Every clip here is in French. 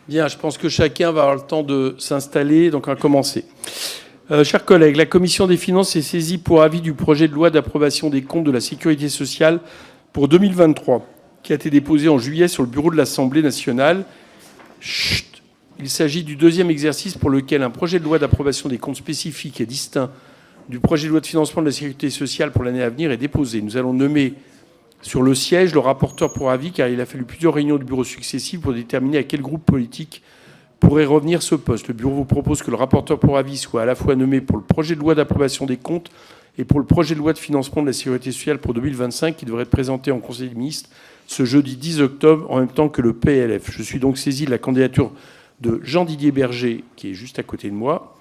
Bien, je pense que chacun va avoir le temps de s'installer, donc on va commencer. Chers collègues, la Commission des finances est saisie pour avis du projet de loi d'approbation des comptes de la sécurité sociale pour 2023, qui a été déposé en juillet sur le bureau de l'Assemblée nationale. Chut. Il s'agit du deuxième exercice pour lequel un projet de loi d'approbation des comptes spécifiques et distinct du projet de loi de financement de la sécurité sociale pour l'année à venir est déposé. Nous allons nommer sur le siège le rapporteur pour avis, car il a fallu plusieurs réunions du bureau successives pour déterminer à quel groupe politique pourrait revenir ce poste. Le bureau vous propose que le rapporteur pour avis soit à la fois nommé pour le projet de loi d'approbation des comptes et pour le projet de loi de financement de la sécurité sociale pour 2025, qui devrait être présenté en Conseil des ministres ce jeudi 10 octobre, en même temps que le PLF. Je suis donc saisi de la candidature de Jean-Didier Berger, qui est juste à côté de moi.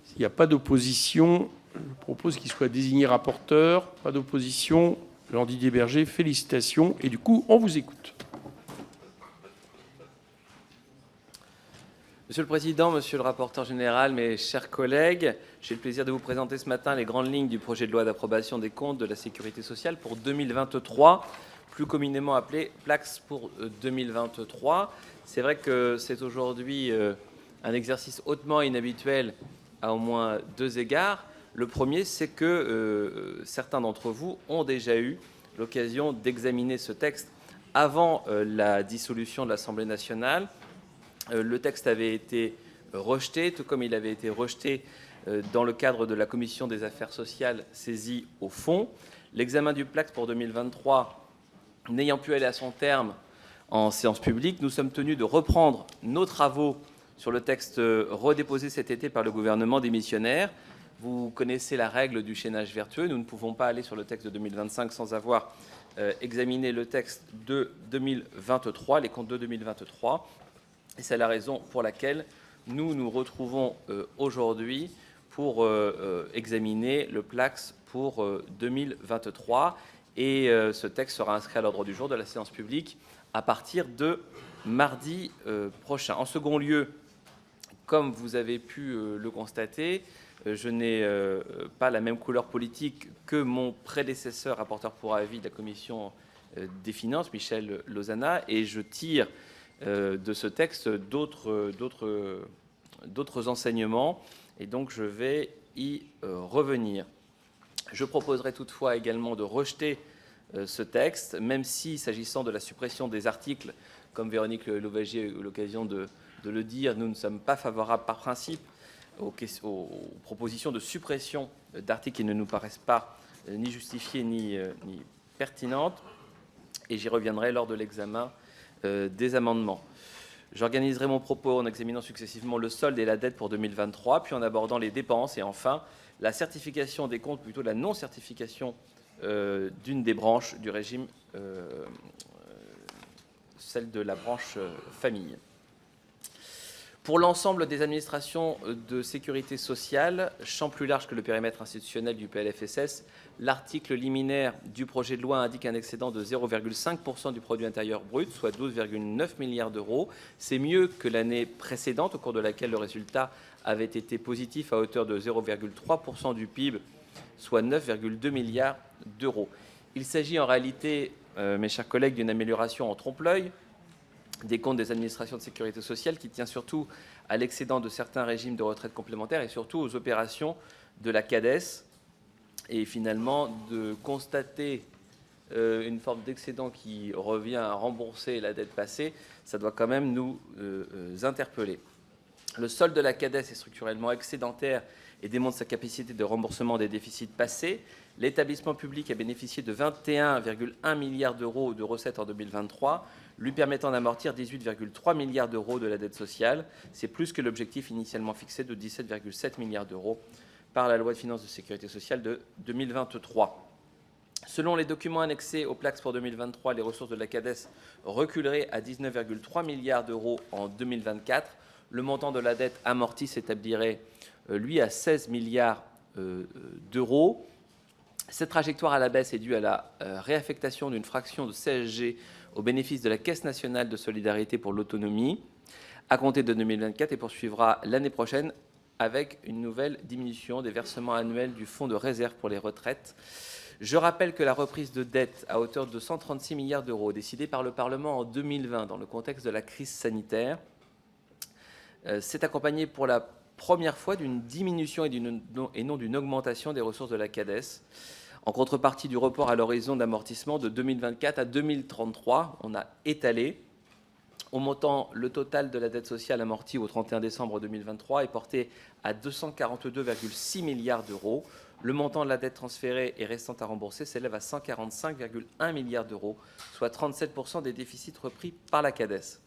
S'il n'y a pas d'opposition, je propose qu'il soit désigné rapporteur. Pas d'opposition. Jean-Didier Berger, félicitations. Et du coup, on vous écoute. Monsieur le Président, Monsieur le rapporteur général, mes chers collègues, j'ai le plaisir de vous présenter ce matin les grandes lignes du projet de loi d'approbation des comptes de la sécurité sociale pour 2023, plus communément appelé PLAX pour 2023. C'est vrai que c'est aujourd'hui un exercice hautement inhabituel à au moins deux égards. Le premier, c'est que certains d'entre vous ont déjà eu l'occasion d'examiner ce texte avant la dissolution de l'Assemblée nationale. Le texte avait été rejeté, tout comme il avait été rejeté dans le cadre de la Commission des affaires sociales saisie au fond. L'examen du PLAX pour 2023 n'ayant pu aller à son terme en séance publique, nous sommes tenus de reprendre nos travaux sur le texte redéposé cet été par le gouvernement démissionnaire. Vous connaissez la règle du chaînage vertueux. Nous ne pouvons pas aller sur le texte de 2025 sans avoir examiné le texte de 2023, les comptes de 2023. Et c'est la raison pour laquelle nous nous retrouvons aujourd'hui pour examiner le PLAX pour 2023. Et ce texte sera inscrit à l'ordre du jour de la séance publique à partir de mardi prochain. En second lieu, comme vous avez pu le constater, je n'ai pas la même couleur politique que mon prédécesseur, rapporteur pour avis de la Commission des finances, Michel Lozana, et je tire de ce texte d'autres enseignements, et donc je vais y revenir. Je proposerai toutefois également de rejeter ce texte, même si, s'agissant de la suppression des articles, comme Véronique Louwagie a eu l'occasion de le dire, nous ne sommes pas favorables par principe aux propositions de suppression d'articles qui ne nous paraissent pas ni justifiées ni pertinentes, et j'y reviendrai lors de l'examen des amendements. J'organiserai mon propos en examinant successivement le solde et la dette pour 2023, puis en abordant les dépenses et enfin la certification des comptes, plutôt la non-certification d'une des branches du régime, celle de la branche famille. Pour l'ensemble des administrations de sécurité sociale, champ plus large que le périmètre institutionnel du PLFSS, l'article liminaire du projet de loi indique un excédent de 0,5% du produit intérieur brut, soit 12,9 milliards d'euros. C'est mieux que l'année précédente, au cours de laquelle le résultat avait été positif à hauteur de 0,3% du PIB, soit 9,2 milliards d'euros. Il s'agit en réalité, mes chers collègues, d'une amélioration en trompe-l'œil des comptes des administrations de sécurité sociale qui tient surtout à l'excédent de certains régimes de retraite complémentaires et surtout aux opérations de la CADES. Et finalement, de constater une forme d'excédent qui revient à rembourser la dette passée, ça doit quand même nous interpeller. Le solde de la CADES est structurellement excédentaire et démontre sa capacité de remboursement des déficits passés. L'établissement public a bénéficié de 21,1 milliards d'euros de recettes en 2023, lui permettant d'amortir 18,3 milliards d'euros de la dette sociale. C'est plus que l'objectif initialement fixé de 17,7 milliards d'euros par la loi de finances de sécurité sociale de 2023. Selon les documents annexés au PLAX pour 2023, les ressources de la CADES reculeraient à 19,3 milliards d'euros en 2024. Le montant de la dette amortie s'établirait, lui, à 16 milliards d'euros. Cette trajectoire à la baisse est due à la réaffectation d'une fraction de CSG au bénéfice de la Caisse nationale de solidarité pour l'autonomie à compter de 2024 et poursuivra l'année prochaine avec une nouvelle diminution des versements annuels du fonds de réserve pour les retraites. Je rappelle que la reprise de dette à hauteur de 136 milliards d'euros décidée par le Parlement en 2020 dans le contexte de la crise sanitaire s'est accompagné pour la première fois d'une diminution et non d'une augmentation des ressources de la CADES. En contrepartie du report à l'horizon d'amortissement de 2024 à 2033, on a étalé. Au montant, le total de la dette sociale amortie au 31 décembre 2023 est porté à 242,6 milliards d'euros. Le montant de la dette transférée et restante à rembourser s'élève à 145,1 milliards d'euros, soit 37% des déficits repris par la CADES.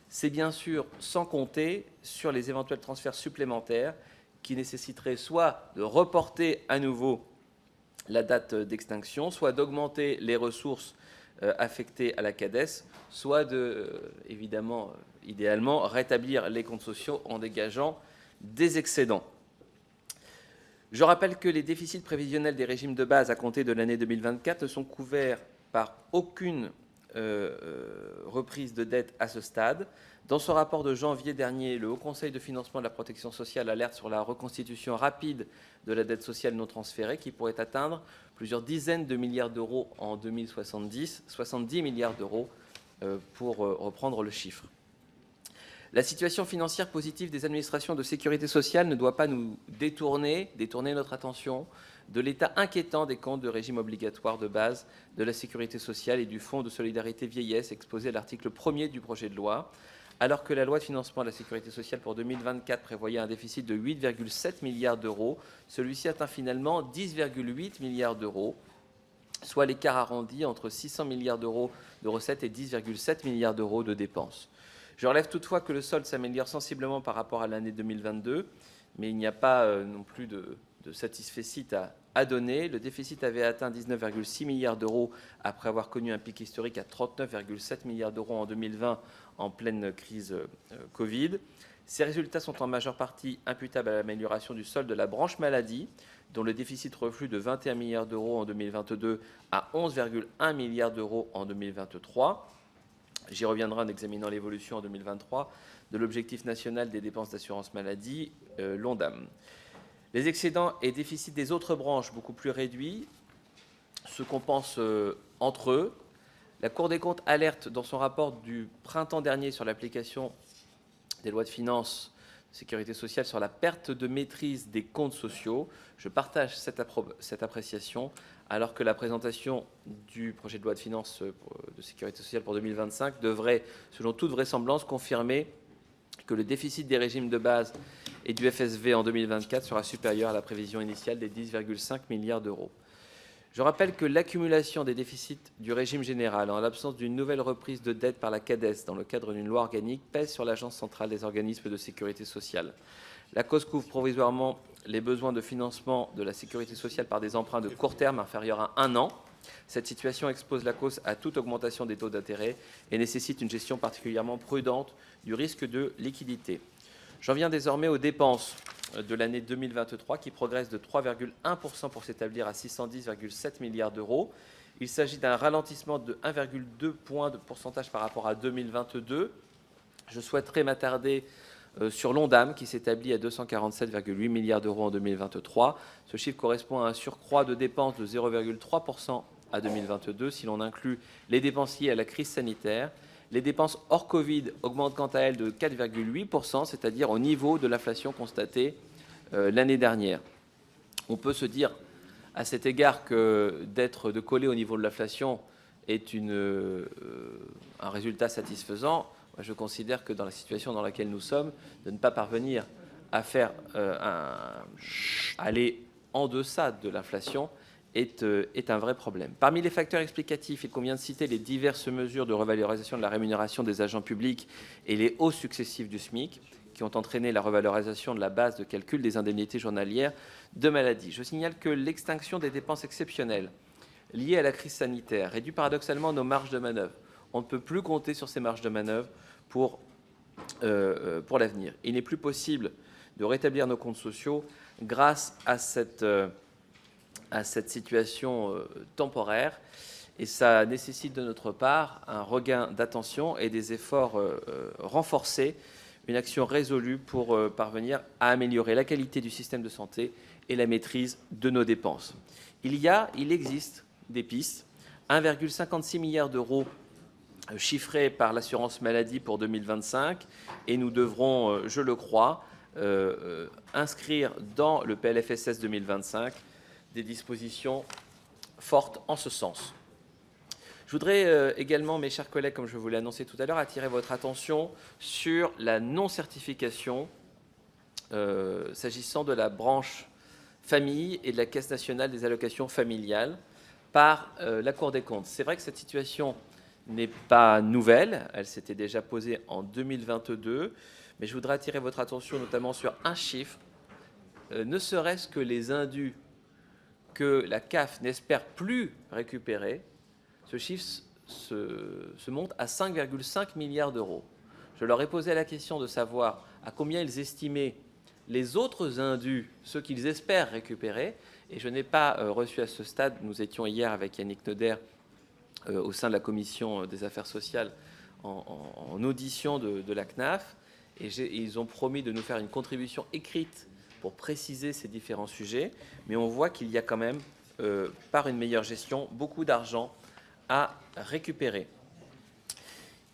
C'est bien sûr sans compter sur les éventuels transferts supplémentaires qui nécessiteraient soit de reporter à nouveau la date d'extinction, soit d'augmenter les ressources affectées à la CADES, soit évidemment, idéalement, rétablir les comptes sociaux en dégageant des excédents. Je rappelle que les déficits prévisionnels des régimes de base à compter de l'année 2024 ne sont couverts par aucune reprise de dette à ce stade. Dans son rapport de janvier dernier, le Haut Conseil de financement de la protection sociale alerte sur la reconstitution rapide de la dette sociale non transférée qui pourrait atteindre plusieurs dizaines de milliards d'euros en 2070, 70 milliards d'euros pour reprendre le chiffre. La situation financière positive des administrations de sécurité sociale ne doit pas nous détourner notre attention de l'état inquiétant des comptes de régime obligatoire de base de la sécurité sociale et du Fonds de solidarité vieillesse exposé à l'article 1er du projet de loi. Alors que la loi de financement de la sécurité sociale pour 2024 prévoyait un déficit de 8,7 milliards d'euros, celui-ci atteint finalement 10,8 milliards d'euros, soit l'écart arrondi entre 600 milliards d'euros de recettes et 10,7 milliards d'euros de dépenses. Je relève toutefois que le solde s'améliore sensiblement par rapport à l'année 2022, mais il n'y a pas non plus de satisfecit à donner. Le déficit avait atteint 19,6 milliards d'euros après avoir connu un pic historique à 39,7 milliards d'euros en 2020 en pleine crise Covid. Ces résultats sont en majeure partie imputables à l'amélioration du solde de la branche maladie, dont le déficit reflue de 21 milliards d'euros en 2022 à 11,1 milliards d'euros en 2023. J'y reviendrai en examinant l'évolution en 2023 de l'objectif national des dépenses d'assurance maladie, l'ONDAM. Les excédents et déficits des autres branches, beaucoup plus réduits, se compensent entre eux. La Cour des comptes alerte dans son rapport du printemps dernier sur l'application des lois de finances de sécurité sociale sur la perte de maîtrise des comptes sociaux. Je partage cette appréciation, alors que la présentation du projet de loi de finances de sécurité sociale pour 2025 devrait, selon toute vraisemblance, confirmer que le déficit des régimes de base et du FSV en 2024 sera supérieur à la prévision initiale des 10,5 milliards d'euros. Je rappelle que l'accumulation des déficits du régime général, en l'absence d'une nouvelle reprise de dette par la CADES dans le cadre d'une loi organique, pèse sur l'Agence centrale des organismes de sécurité sociale. La cause couvre provisoirement les besoins de financement de la sécurité sociale par des emprunts de court terme inférieurs à 1 an. Cette situation expose la cause à toute augmentation des taux d'intérêt et nécessite une gestion particulièrement prudente du risque de liquidité. J'en viens désormais aux dépenses de l'année 2023 qui progressent de 3,1% pour s'établir à 610,7 milliards d'euros. Il s'agit d'un ralentissement de 1,2 point de pourcentage par rapport à 2022. Je souhaiterais m'attarder sur l'ONDAM qui s'établit à 247,8 milliards d'euros en 2023. Ce chiffre correspond à un surcroît de dépenses de 0,3% à 2022 si l'on inclut les dépenses liées à la crise sanitaire. Les dépenses hors Covid augmentent quant à elles de 4,8%, c'est-à-dire au niveau de l'inflation constatée l'année dernière. On peut se dire à cet égard que de coller au niveau de l'inflation est un résultat satisfaisant. Je considère que dans la situation dans laquelle nous sommes, de ne pas parvenir à faire aller en deçà de l'inflation est un vrai problème. Parmi les facteurs explicatifs, il convient de citer les diverses mesures de revalorisation de la rémunération des agents publics et les hausses successives du SMIC qui ont entraîné la revalorisation de la base de calcul des indemnités journalières de maladie. Je signale que l'extinction des dépenses exceptionnelles liées à la crise sanitaire réduit paradoxalement nos marges de manœuvre. On ne peut plus compter sur ces marges de manœuvre pour l'avenir. Il n'est plus possible de rétablir nos comptes sociaux grâce à cette situation temporaire, et ça nécessite de notre part un regain d'attention et des efforts renforcés, une action résolue pour parvenir à améliorer la qualité du système de santé et la maîtrise de nos dépenses. Il existe des pistes. 1,56 milliard d'euros chiffrés par l'assurance maladie pour 2025 et nous devrons, je le crois, inscrire dans le PLFSS 2025 des dispositions fortes en ce sens. Je voudrais également, mes chers collègues, comme je vous l'ai annoncé tout à l'heure, attirer votre attention sur la non-certification s'agissant de la branche famille et de la Caisse nationale des allocations familiales par la Cour des comptes. C'est vrai que cette situation n'est pas nouvelle, elle s'était déjà posée en 2022, mais je voudrais attirer votre attention notamment sur un chiffre, ne serait-ce que les indus que la CAF n'espère plus récupérer. Ce chiffre se monte à 5,5 milliards d'euros. Je leur ai posé la question de savoir à combien ils estimaient les autres indus, ceux qu'ils espèrent récupérer, et je n'ai pas reçu à ce stade, nous étions hier avec Yannick Noder au sein de la commission des affaires sociales en audition de la CNAF, et ils ont promis de nous faire une contribution écrite pour préciser ces différents sujets, mais on voit qu'il y a quand même, par une meilleure gestion, beaucoup d'argent à récupérer.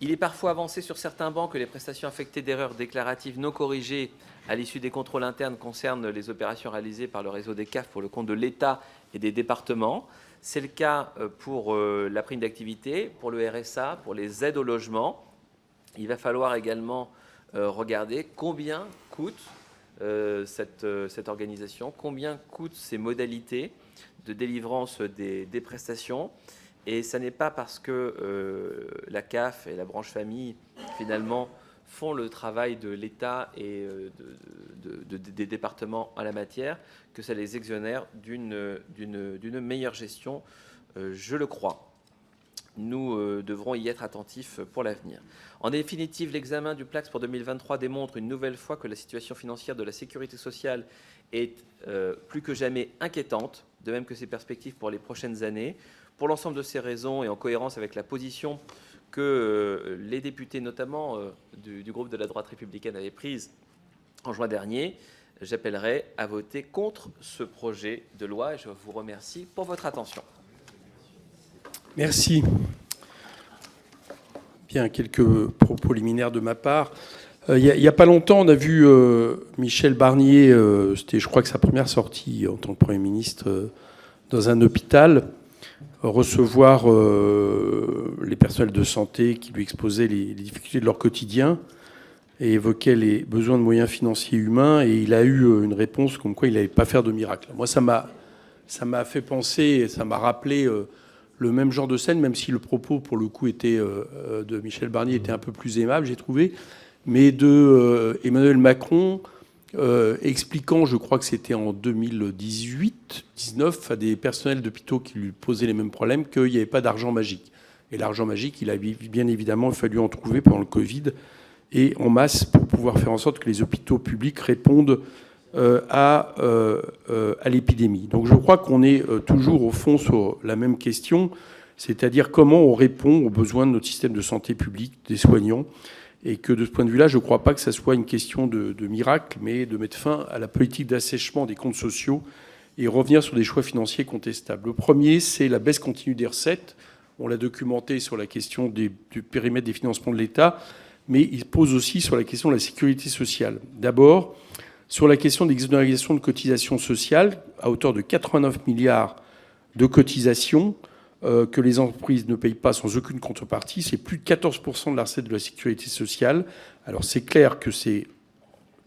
Il est parfois avancé sur certains bancs que les prestations affectées d'erreurs déclaratives non corrigées à l'issue des contrôles internes concernent les opérations réalisées par le réseau des CAF pour le compte de l'État et des départements. C'est le cas pour la prime d'activité, pour le RSA, pour les aides au logement. Il va falloir également regarder combien coûte cette organisation, combien coûtent ces modalités de délivrance des prestations. Et ce n'est pas parce que la CAF et la branche famille, finalement, font le travail de l'État et des départements en la matière que ça les exonère d'une meilleure gestion, je le crois. Nous devrons y être attentifs pour l'avenir. En définitive, l'examen du PLACS pour 2023 démontre une nouvelle fois que la situation financière de la sécurité sociale est plus que jamais inquiétante, de même que ses perspectives pour les prochaines années. Pour l'ensemble de ces raisons et en cohérence avec la position que les députés, notamment du groupe de la droite républicaine, avaient prise en juin dernier, j'appellerai à voter contre ce projet de loi. Et je vous remercie pour votre attention. Merci. Bien, quelques propos liminaires de ma part. Il n'y a pas longtemps, on a vu Michel Barnier, c'était je crois que sa première sortie en tant que Premier ministre dans un hôpital, recevoir les personnels de santé qui lui exposaient les difficultés de leur quotidien et évoquaient les besoins de moyens financiers et humains. Et il a eu une réponse comme quoi il n'allait pas faire de miracle. Moi, ça m'a fait penser, ça m'a rappelé le même genre de scène, même si le propos, pour le coup, de Michel Barnier était un peu plus aimable, j'ai trouvé, mais de Emmanuel Macron expliquant, je crois que c'était en 2018-19, à des personnels d'hôpitaux qui lui posaient les mêmes problèmes, qu'il n'y avait pas d'argent magique. Et l'argent magique, il a bien évidemment fallu en trouver pendant le Covid et en masse pour pouvoir faire en sorte que les hôpitaux publics répondent à l'épidémie. Donc je crois qu'on est toujours au fond sur la même question, c'est-à-dire comment on répond aux besoins de notre système de santé publique, des soignants, et que de ce point de vue-là, je ne crois pas que ça soit une question de miracle, mais de mettre fin à la politique d'assèchement des comptes sociaux et revenir sur des choix financiers contestables. Le premier, c'est la baisse continue des recettes. On l'a documenté sur la question du périmètre des financements de l'État, mais il pose aussi sur la question de la sécurité sociale. D'abord, sur la question d'exonération de cotisations sociales, à hauteur de 89 milliards de cotisations, que les entreprises ne payent pas sans aucune contrepartie. C'est plus de 14% de la recette de la sécurité sociale. Alors c'est clair que c'est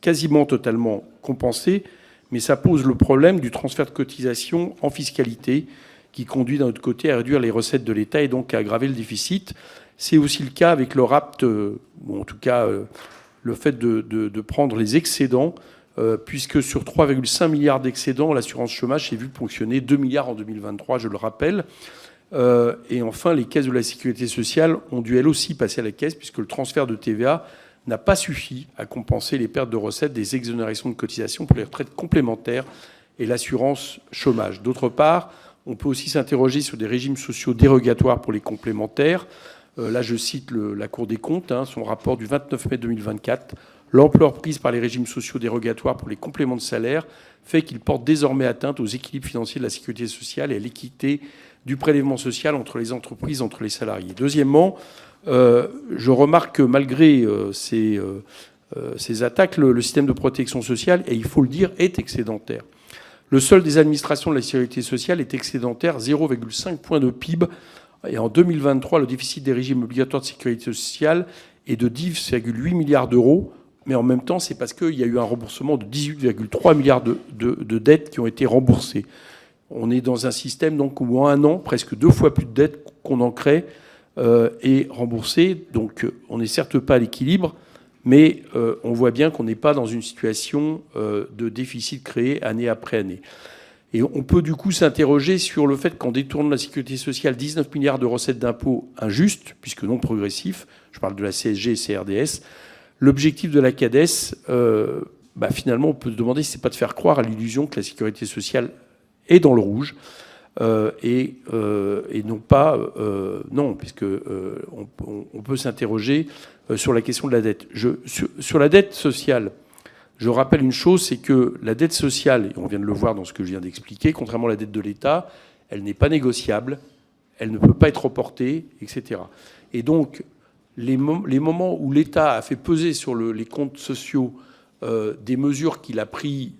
quasiment totalement compensé, mais ça pose le problème du transfert de cotisation en fiscalité qui conduit d'un autre côté à réduire les recettes de l'État et donc à aggraver le déficit. C'est aussi le cas avec le RAPT, ou en tout cas le fait de prendre les excédents, puisque sur 3,5 milliards d'excédents, l'assurance chômage s'est vue ponctionner 2 milliards en 2023, je le rappelle. Et enfin, les caisses de la sécurité sociale ont dû elles aussi passer à la caisse, puisque le transfert de TVA n'a pas suffi à compenser les pertes de recettes des exonérations de cotisations pour les retraites complémentaires et l'assurance chômage. D'autre part, on peut aussi s'interroger sur des régimes sociaux dérogatoires pour les complémentaires. Là, je cite la Cour des comptes, son rapport du 29 mai 2024. L'ampleur prise par les régimes sociaux dérogatoires pour les compléments de salaire fait qu'ils portent désormais atteinte aux équilibres financiers de la sécurité sociale et à l'équité du prélèvement social entre les entreprises, entre les salariés. Deuxièmement, Je remarque que malgré ces attaques, le système de protection sociale, et il faut le dire, est excédentaire. Le solde des administrations de la sécurité sociale est excédentaire, 0,5 points de PIB. Et en 2023, le déficit des régimes obligatoires de sécurité sociale est de 10,8 milliards d'euros. Mais en même temps, c'est parce qu'il y a eu un remboursement de 18,3 milliards de dettes qui ont été remboursées. On est dans un système donc où en un an, presque 2 fois plus de dettes qu'on en crée est remboursées. Donc on n'est certes pas à l'équilibre, mais on voit bien qu'on n'est pas dans une situation de déficit créé année après année. Et on peut du coup s'interroger sur le fait qu'en détournant la sécurité sociale 19 milliards de recettes d'impôts injustes, puisque non progressifs, je parle de la CSG et CRDS, l'objectif de la CADES, finalement, on peut se demander si ce n'est pas de faire croire à l'illusion que la sécurité sociale est dans le rouge, et non pas... non, puisque on peut s'interroger sur la question de la dette. Sur la dette sociale, je rappelle une chose, c'est que la dette sociale, et on vient de le voir dans ce que je viens d'expliquer, contrairement à la dette de l'État, elle n'est pas négociable, elle ne peut pas être reportée, etc. Et donc, les moments où l'État a fait peser sur les comptes sociaux des mesures qu'il a prises,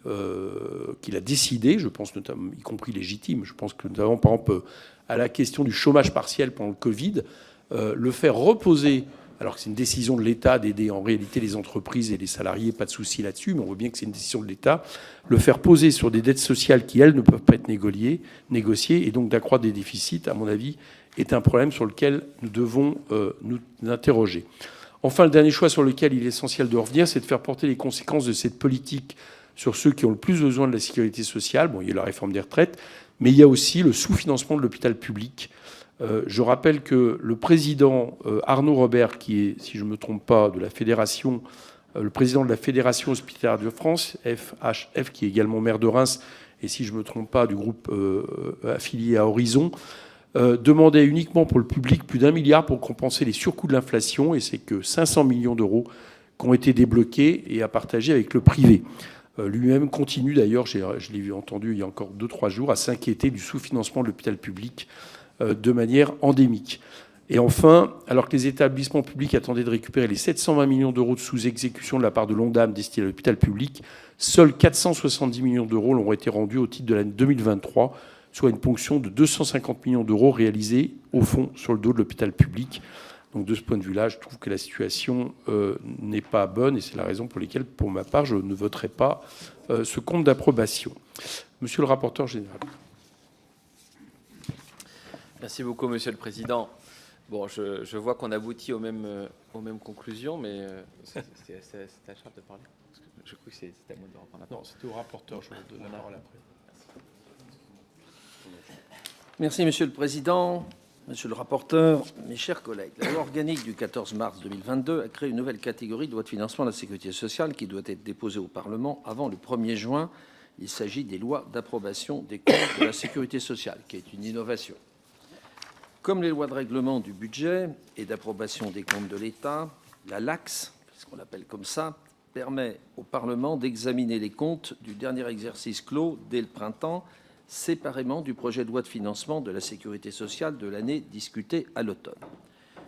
qu'il a décidées, je pense notamment, y compris légitimes, je pense que notamment, par exemple, à la question du chômage partiel pendant le Covid, le faire reposer, alors que c'est une décision de l'État d'aider en réalité les entreprises et les salariés, pas de souci là-dessus, mais on voit bien que c'est une décision de l'État, le faire poser sur des dettes sociales qui, elles, ne peuvent pas être négociées, et donc d'accroître des déficits, à mon avis, est un problème sur lequel nous devons nous interroger. Enfin, le dernier choix sur lequel il est essentiel de revenir, c'est de faire porter les conséquences de cette politique sur ceux qui ont le plus besoin de la sécurité sociale. Bon, il y a la réforme des retraites, mais il y a aussi le sous-financement de l'hôpital public. Je rappelle que le président Arnaud Robert, qui est, si je ne me trompe pas, de la fédération, le président de la Fédération hospitalière de France, FHF, qui est également maire de Reims, et si je ne me trompe pas, du groupe affilié à Horizon, demandait uniquement pour le public plus d'1 milliard pour compenser les surcoûts de l'inflation, et c'est que 500 millions d'euros qui ont été débloqués et à partager avec le privé. Lui-même continue d'ailleurs, je l'ai entendu il y a encore 2-3 jours, à s'inquiéter du sous-financement de l'hôpital public de manière endémique. Et enfin, alors que les établissements publics attendaient de récupérer les 720 millions d'euros de sous-exécution de la part de l'ONDAM destinés à l'hôpital public, seuls 470 millions d'euros l'ont été rendus au titre de l'année 2023, soit une ponction de 250 millions d'euros réalisée, au fond, sur le dos de l'hôpital public. Donc de ce point de vue-là, je trouve que la situation n'est pas bonne, et c'est la raison pour laquelle, pour ma part, je ne voterai pas ce compte d'approbation. Monsieur le rapporteur général. Merci beaucoup, Monsieur le Président. Bon, je vois qu'on aboutit aux mêmes conclusions, mais c'est à Charles de parler. Je crois que c'était à moi de reprendre la parole. Non, c'était au rapporteur, je vous donne la parole après. Merci, Monsieur le Président, Monsieur le rapporteur, mes chers collègues. La loi organique du 14 mars 2022 a créé une nouvelle catégorie de loi de financement de la sécurité sociale qui doit être déposée au Parlement avant le 1er juin. Il s'agit des lois d'approbation des comptes de la sécurité sociale, qui est une innovation. Comme les lois de règlement du budget et d'approbation des comptes de l'État, la LACS, ce qu'on appelle comme ça, permet au Parlement d'examiner les comptes du dernier exercice clos dès le printemps, séparément du projet de loi de financement de la sécurité sociale de l'année discuté à l'automne.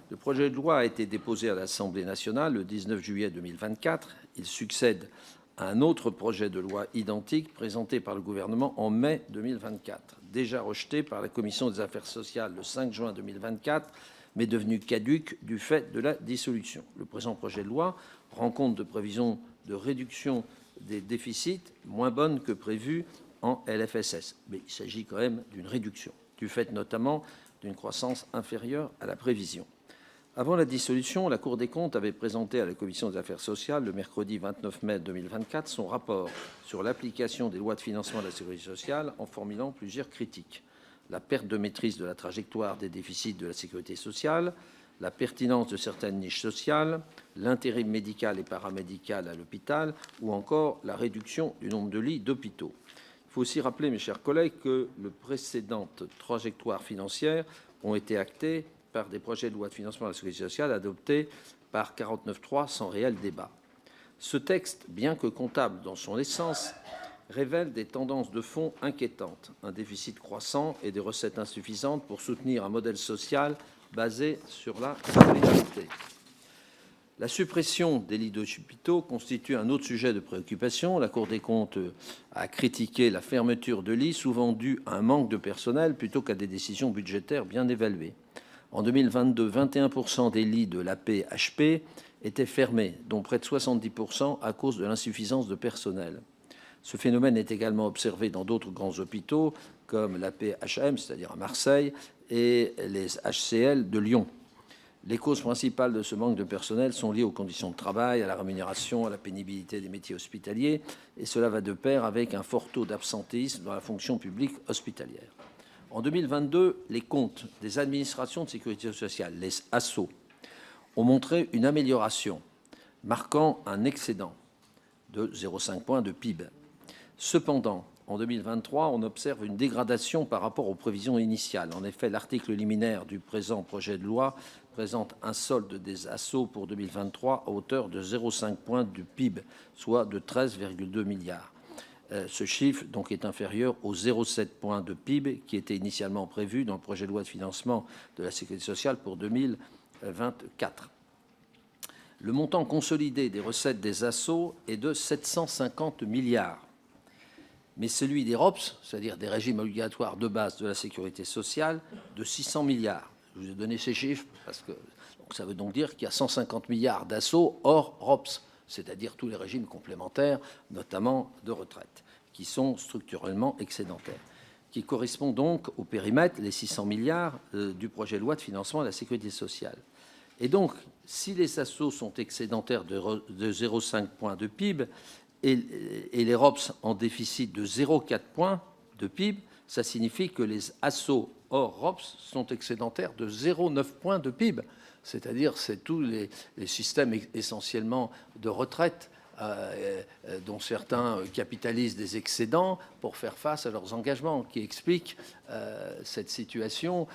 Le projet de loi a été déposé à l'Assemblée nationale le 19 juillet 2024. Il succède à un autre projet de loi identique présenté par le gouvernement en mai 2024, déjà rejeté par la Commission des affaires sociales le 5 juin 2024, mais devenu caduc du fait de la dissolution. Le présent projet de loi rend compte de prévisions de réduction des déficits moins bonnes que prévues en LFSS. Mais il s'agit quand même d'une réduction, du fait notamment d'une croissance inférieure à la prévision. Avant la dissolution, la Cour des comptes avait présenté à la Commission des affaires sociales, le mercredi 29 mai 2024, son rapport sur l'application des lois de financement de la sécurité sociale en formulant plusieurs critiques. La perte de maîtrise de la trajectoire des déficits de la sécurité sociale, la pertinence de certaines niches sociales, l'intérim médical et paramédical à l'hôpital ou encore la réduction du nombre de lits d'hôpitaux. Il faut aussi rappeler, mes chers collègues, que les précédentes trajectoires financières ont été actées par des projets de loi de financement de la sécurité sociale adoptés par 49.3 sans réel débat. Ce texte, bien que comptable dans son essence, révèle des tendances de fond inquiétantes, un déficit croissant et des recettes insuffisantes pour soutenir un modèle social basée sur la solidarité. La suppression des lits d'hôpitaux constitue un autre sujet de préoccupation. La Cour des comptes a critiqué la fermeture de lits, souvent due à un manque de personnel plutôt qu'à des décisions budgétaires bien évaluées. En 2022, 21% des lits de l'AP-HP étaient fermés, dont près de 70% à cause de l'insuffisance de personnel. Ce phénomène est également observé dans d'autres grands hôpitaux, comme l'AP-HM, c'est-à-dire à Marseille, et les HCL de Lyon. Les causes principales de ce manque de personnel sont liées aux conditions de travail, à la rémunération, à la pénibilité des métiers hospitaliers, et cela va de pair avec un fort taux d'absentéisme dans la fonction publique hospitalière. En 2022, les comptes des administrations de sécurité sociale, les ASSO, ont montré une amélioration, marquant un excédent de 0,5 points de PIB. Cependant, en 2023, on observe une dégradation par rapport aux prévisions initiales. En effet, l'article liminaire du présent projet de loi présente un solde des ASSO pour 2023 à hauteur de 0,5 points du PIB, soit de 13,2 milliards. Ce chiffre donc est inférieur aux 0,7 points de PIB qui était initialement prévu dans le projet de loi de financement de la sécurité sociale pour 2024. Le montant consolidé des recettes des ASSO est de 750 milliards. Mais celui des ROPS, c'est-à-dire des régimes obligatoires de base de la sécurité sociale, de 600 milliards. Je vous ai donné ces chiffres parce que ça veut donc dire qu'il y a 150 milliards d'ASSO hors ROPS, c'est-à-dire tous les régimes complémentaires, notamment de retraite, qui sont structurellement excédentaires, qui correspond donc au périmètre, les 600 milliards du projet de loi de financement de la sécurité sociale. Et donc, si les ASSO sont excédentaires de 0,5 points de PIB et les ROPS en déficit de 0,4 points de PIB, ça signifie que les ASSO hors ROPS sont excédentaires de 0,9 points de PIB. C'est-à-dire c'est tous les systèmes essentiellement de retraite dont certains capitalisent des excédents pour faire face à leurs engagements, qui expliquent cette situation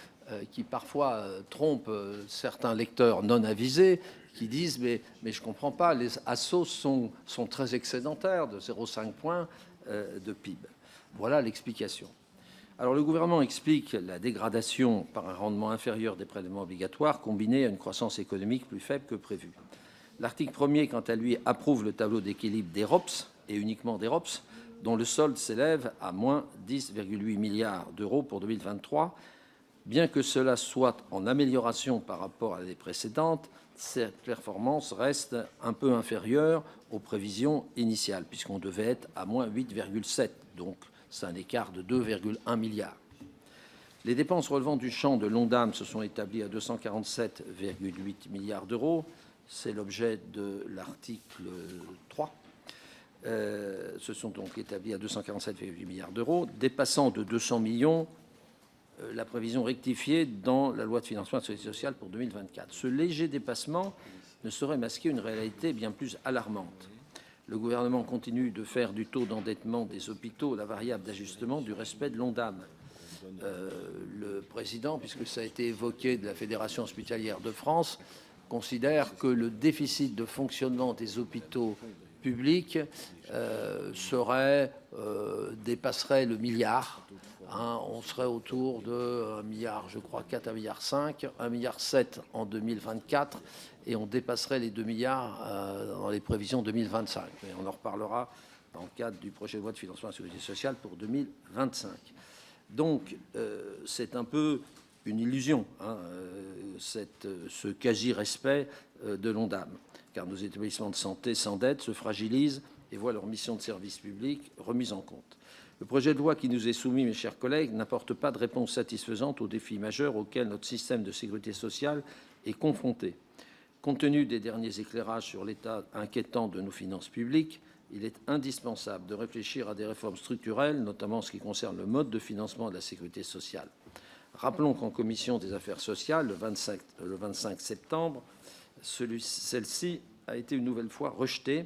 qui parfois trompe certains lecteurs non avisés qui disent mais je ne comprends pas, les ASSO sont très excédentaires de 0,5 points de PIB. Voilà l'explication. Alors le gouvernement explique la dégradation par un rendement inférieur des prélèvements obligatoires combiné à une croissance économique plus faible que prévu. L'article 1er, quant à lui, approuve le tableau d'équilibre des ROPS et uniquement des ROPS, dont le solde s'élève à moins 10,8 milliards d'euros pour 2023. Bien que cela soit en amélioration par rapport à l'année précédente, cette performance reste un peu inférieure aux prévisions initiales, puisqu'on devait être à moins 8,7, donc c'est un écart de 2,1 milliards. Les dépenses relevant du champ de l'ONDAM se sont établies à 247,8 milliards d'euros. C'est l'objet de l'article 3. Se sont donc établis à 247,8 milliards d'euros, dépassant de 200 millions la prévision rectifiée dans la loi de financement de la sécurité sociale pour 2024. Ce léger dépassement ne saurait masquer une réalité bien plus alarmante. Le gouvernement continue de faire du taux d'endettement des hôpitaux la variable d'ajustement du respect de l'ONDAM. Le président, puisque ça a été évoqué, de la Fédération hospitalière de France, considère que le déficit de fonctionnement des hôpitaux publics dépasserait le milliard. On serait autour de 1 milliard, je crois, 4, 1,5 milliard, 1,7 milliard en 2024, et on dépasserait les 2 milliards dans les prévisions 2025. Mais on en reparlera dans le cadre du projet de loi de financement de la sécurité sociale pour 2025. Donc, c'est un peu une illusion, ce quasi-respect de l'ONDAM, car nos établissements de santé s'endettent, se fragilisent et voient leur mission de service public remise en compte. Le projet de loi qui nous est soumis, mes chers collègues, n'apporte pas de réponse satisfaisante aux défis majeurs auxquels notre système de sécurité sociale est confronté. Compte tenu des derniers éclairages sur l'état inquiétant de nos finances publiques, il est indispensable de réfléchir à des réformes structurelles, notamment en ce qui concerne le mode de financement de la sécurité sociale. Rappelons qu'en commission des affaires sociales, le 25 septembre, celle-ci a été une nouvelle fois rejetée,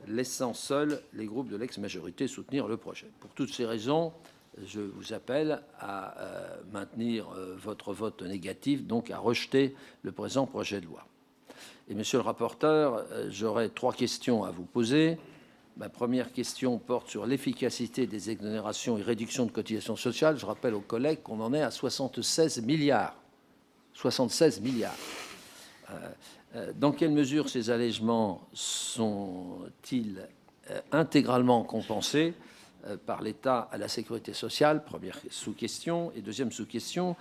laissant seuls les groupes de l'ex-majorité soutenir le projet. Pour toutes ces raisons, je vous appelle à maintenir votre vote négatif, donc à rejeter le présent projet de loi. Et monsieur le rapporteur, j'aurais 3 questions à vous poser. Ma première question porte sur l'efficacité des exonérations et réductions de cotisations sociales. Je rappelle aux collègues qu'on en est à 76 milliards. 76 milliards. Dans quelle mesure ces allègements sont-ils intégralement compensés par l'État à la sécurité sociale? Première sous-question. Et deuxième sous-question,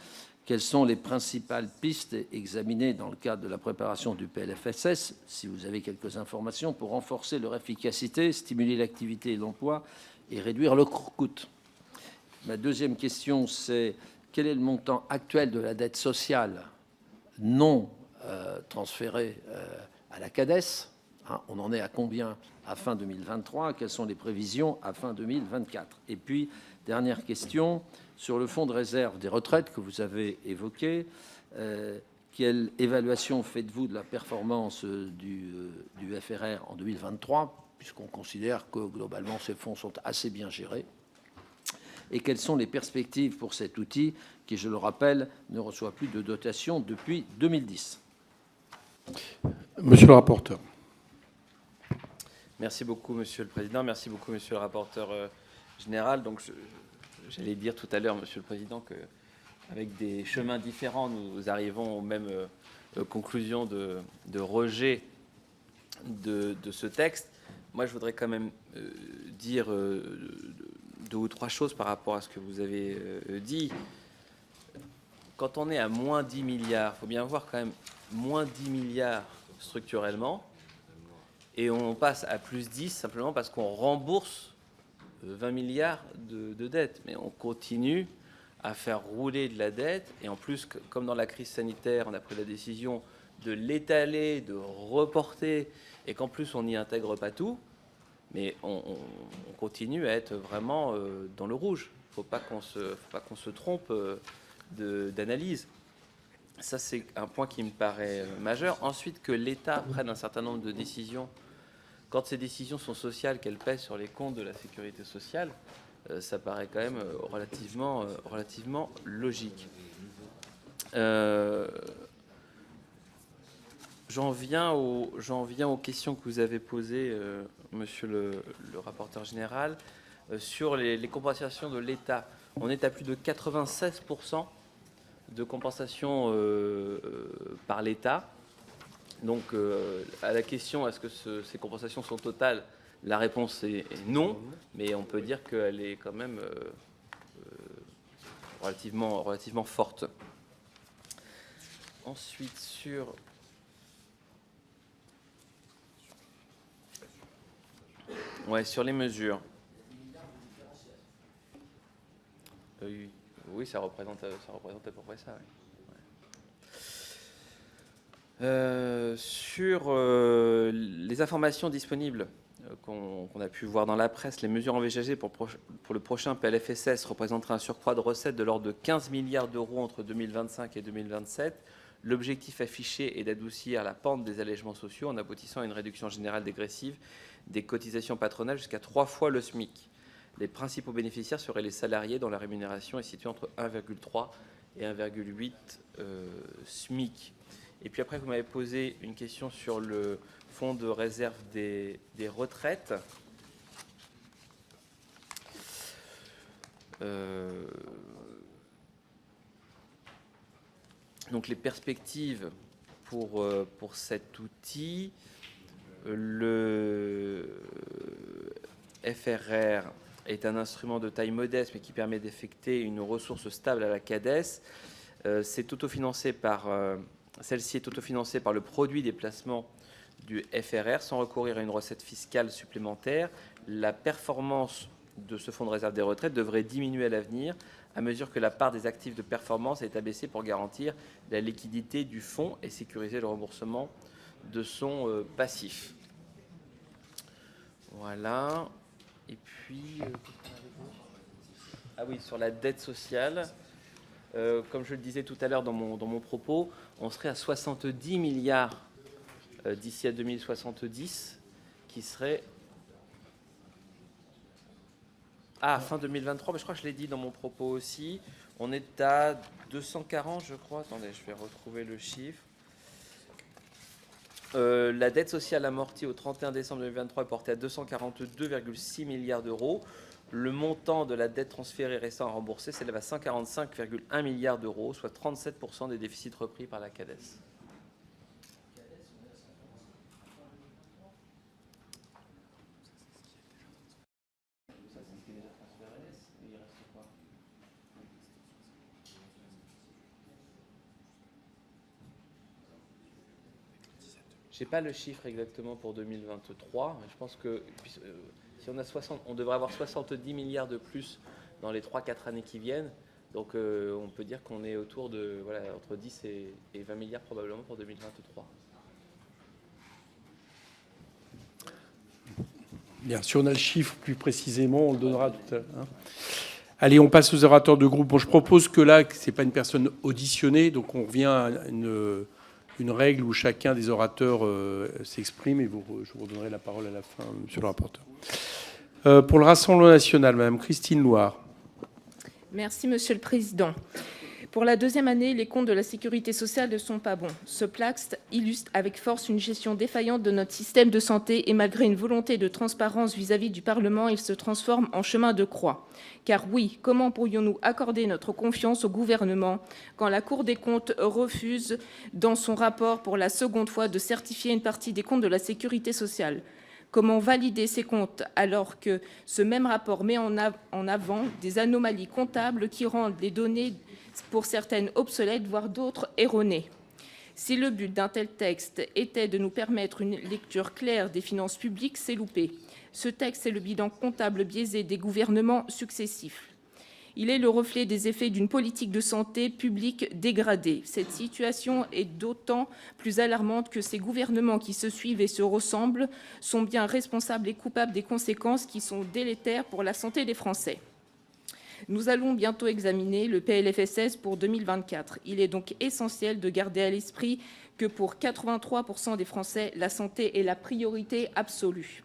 quelles sont les principales pistes examinées dans le cadre de la préparation du PLFSS, si vous avez quelques informations, pour renforcer leur efficacité, stimuler l'activité et l'emploi et réduire le coût? Ma deuxième question, c'est quel est le montant actuel de la dette sociale non transférée à la CADES? On en est à combien à fin 2023? Quelles sont les prévisions à fin 2024? Et puis, dernière question, sur le fonds de réserve des retraites que vous avez évoqué, quelle évaluation faites-vous de la performance du FRR en 2023, puisqu'on considère que globalement ces fonds sont assez bien gérés? Et quelles sont les perspectives pour cet outil qui, je le rappelle, ne reçoit plus de dotation depuis 2010? Monsieur le rapporteur. Merci beaucoup, Monsieur le Président. Merci beaucoup, Monsieur le rapporteur général. Donc, j'allais dire tout à l'heure, Monsieur le Président, qu'avec des chemins différents, nous arrivons aux mêmes conclusions de rejet de ce texte. Moi, je voudrais quand même dire deux ou trois choses par rapport à ce que vous avez dit. Quand on est à moins 10 milliards, il faut bien voir quand même moins 10 milliards structurellement, et on passe à plus 10 simplement parce qu'on rembourse 20 milliards de dettes. Mais on continue à faire rouler de la dette, et en plus, comme dans la crise sanitaire, on a pris la décision de l'étaler, de reporter, et qu'en plus on n'y intègre pas tout, mais on continue à être vraiment dans le rouge. Il ne faut pas qu'on se trompe d'analyse. Ça, c'est un point qui me paraît majeur. Ensuite, que l'État prenne un certain nombre de décisions. Quand ces décisions sont sociales, qu'elles pèsent sur les comptes de la sécurité sociale, ça paraît quand même relativement logique. J'en viens aux questions que vous avez posées, monsieur le rapporteur général, sur les compensations de l'État. On est à plus de 96% de compensation par l'État. Donc, à la question, est-ce que ces compensations sont totales? La réponse est non, mais on peut dire qu'elle est quand même relativement forte. Ensuite, sur les mesures. Oui, ça représente à peu près ça. Oui. Sur les informations disponibles qu'on a pu voir dans la presse, les mesures envisagées pour le prochain PLFSS représenteraient un surcroît de recettes de l'ordre de 15 milliards d'euros entre 2025 et 2027. L'objectif affiché est d'adoucir la pente des allègements sociaux en aboutissant à une réduction générale dégressive des cotisations patronales jusqu'à 3 fois le SMIC. Les principaux bénéficiaires seraient les salariés dont la rémunération est située entre 1,3 et 1,8 SMIC. Et puis après, vous m'avez posé une question sur le fonds de réserve des retraites. Donc les perspectives pour cet outil, le FRR est un instrument de taille modeste mais qui permet d'effectuer une ressource stable à la CADES. Celle-ci est autofinancée par le produit des placements du FRR sans recourir à une recette fiscale supplémentaire. La performance de ce fonds de réserve des retraites devrait diminuer à l'avenir à mesure que la part des actifs de performance est abaissée pour garantir la liquidité du fonds et sécuriser le remboursement de son passif. Voilà. Et puis, sur la dette sociale, comme je le disais tout à l'heure dans mon propos, on serait à 70 milliards d'ici à 2070, qui serait fin 2023, mais je crois que je l'ai dit dans mon propos aussi. On est à 240, je crois. Attendez, je vais retrouver le chiffre. La dette sociale amortie au 31 décembre 2023 est portée à 242,6 milliards d'euros. Le montant de la dette transférée restant à rembourser s'élève à 145,1 milliards d'euros, soit 37% des déficits repris par la CADES. Je n'ai pas le chiffre exactement pour 2023, mais je pense que si on devrait avoir 70 milliards de plus dans les 3-4 années qui viennent. Donc on peut dire qu'on est autour de entre 10 et 20 milliards probablement pour 2023. Bien, si on a le chiffre plus précisément, on le donnera tout à l'heure. Hein. Allez, on passe aux orateurs de groupe. Bon, je propose que là, ce n'est pas une personne auditionnée, donc on revient à une règle où chacun des orateurs s'exprime, et je vous redonnerai la parole à la fin, monsieur le rapporteur. Pour le Rassemblement national, Madame Christine Loire. Merci, Monsieur le Président. Pour la deuxième année, les comptes de la sécurité sociale ne sont pas bons. Ce Placst illustre avec force une gestion défaillante de notre système de santé et malgré une volonté de transparence vis-à-vis du Parlement, il se transforme en chemin de croix. Car oui, comment pourrions-nous accorder notre confiance au gouvernement quand la Cour des comptes refuse, dans son rapport pour la seconde fois, de certifier une partie des comptes de la sécurité sociale ? Comment valider ces comptes alors que ce même rapport met en avant des anomalies comptables qui rendent les données, pour certaines, obsolètes, voire d'autres erronées ? Si le but d'un tel texte était de nous permettre une lecture claire des finances publiques, c'est loupé. Ce texte est le bilan comptable biaisé des gouvernements successifs. Il est le reflet des effets d'une politique de santé publique dégradée. Cette situation est d'autant plus alarmante que ces gouvernements qui se suivent et se ressemblent sont bien responsables et coupables des conséquences qui sont délétères pour la santé des Français. Nous allons bientôt examiner le PLFSS pour 2024. Il est donc essentiel de garder à l'esprit que pour 83% des Français, la santé est la priorité absolue.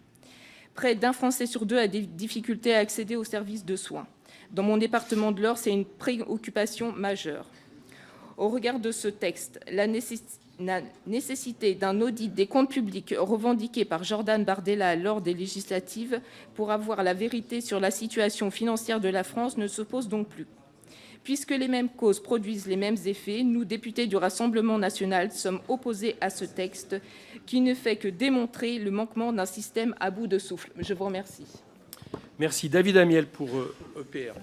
Près d'un Français sur deux a des difficultés à accéder aux services de soins. Dans mon département de l'Eure, c'est une préoccupation majeure. Au regard de ce texte, la nécessité d'un audit des comptes publics revendiqué par Jordan Bardella lors des législatives pour avoir la vérité sur la situation financière de la France ne se pose donc plus. Puisque les mêmes causes produisent les mêmes effets, nous, députés du Rassemblement national, sommes opposés à ce texte qui ne fait que démontrer le manquement d'un système à bout de souffle. Je vous remercie. Merci. David Amiel pour EPR.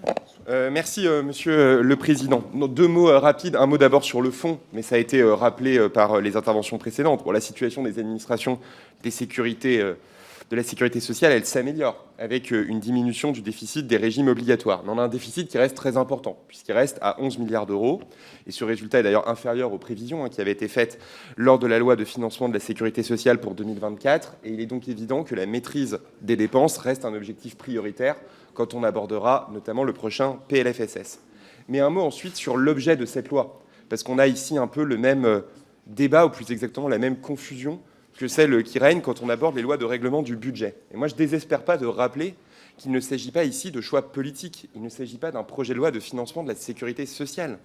Merci, Monsieur le Président. Deux mots rapides. Un mot d'abord sur le fond, mais ça a été rappelé par les interventions précédentes. Pour la situation des administrations de la sécurité sociale, elle s'améliore avec une diminution du déficit des régimes obligatoires. Mais on a un déficit qui reste très important, puisqu'il reste à 11 milliards d'euros. Et ce résultat est d'ailleurs inférieur aux prévisions qui avaient été faites lors de la loi de financement de la sécurité sociale pour 2024. Et il est donc évident que la maîtrise des dépenses reste un objectif prioritaire quand on abordera notamment le prochain PLFSS. Mais un mot ensuite sur l'objet de cette loi, parce qu'on a ici un peu le même débat, ou plus exactement la même confusion que celle qui règne quand on aborde les lois de règlement du budget. Et moi, je ne désespère pas de rappeler qu'il ne s'agit pas ici de choix politiques, il ne s'agit pas d'un projet de loi de financement de la sécurité sociale.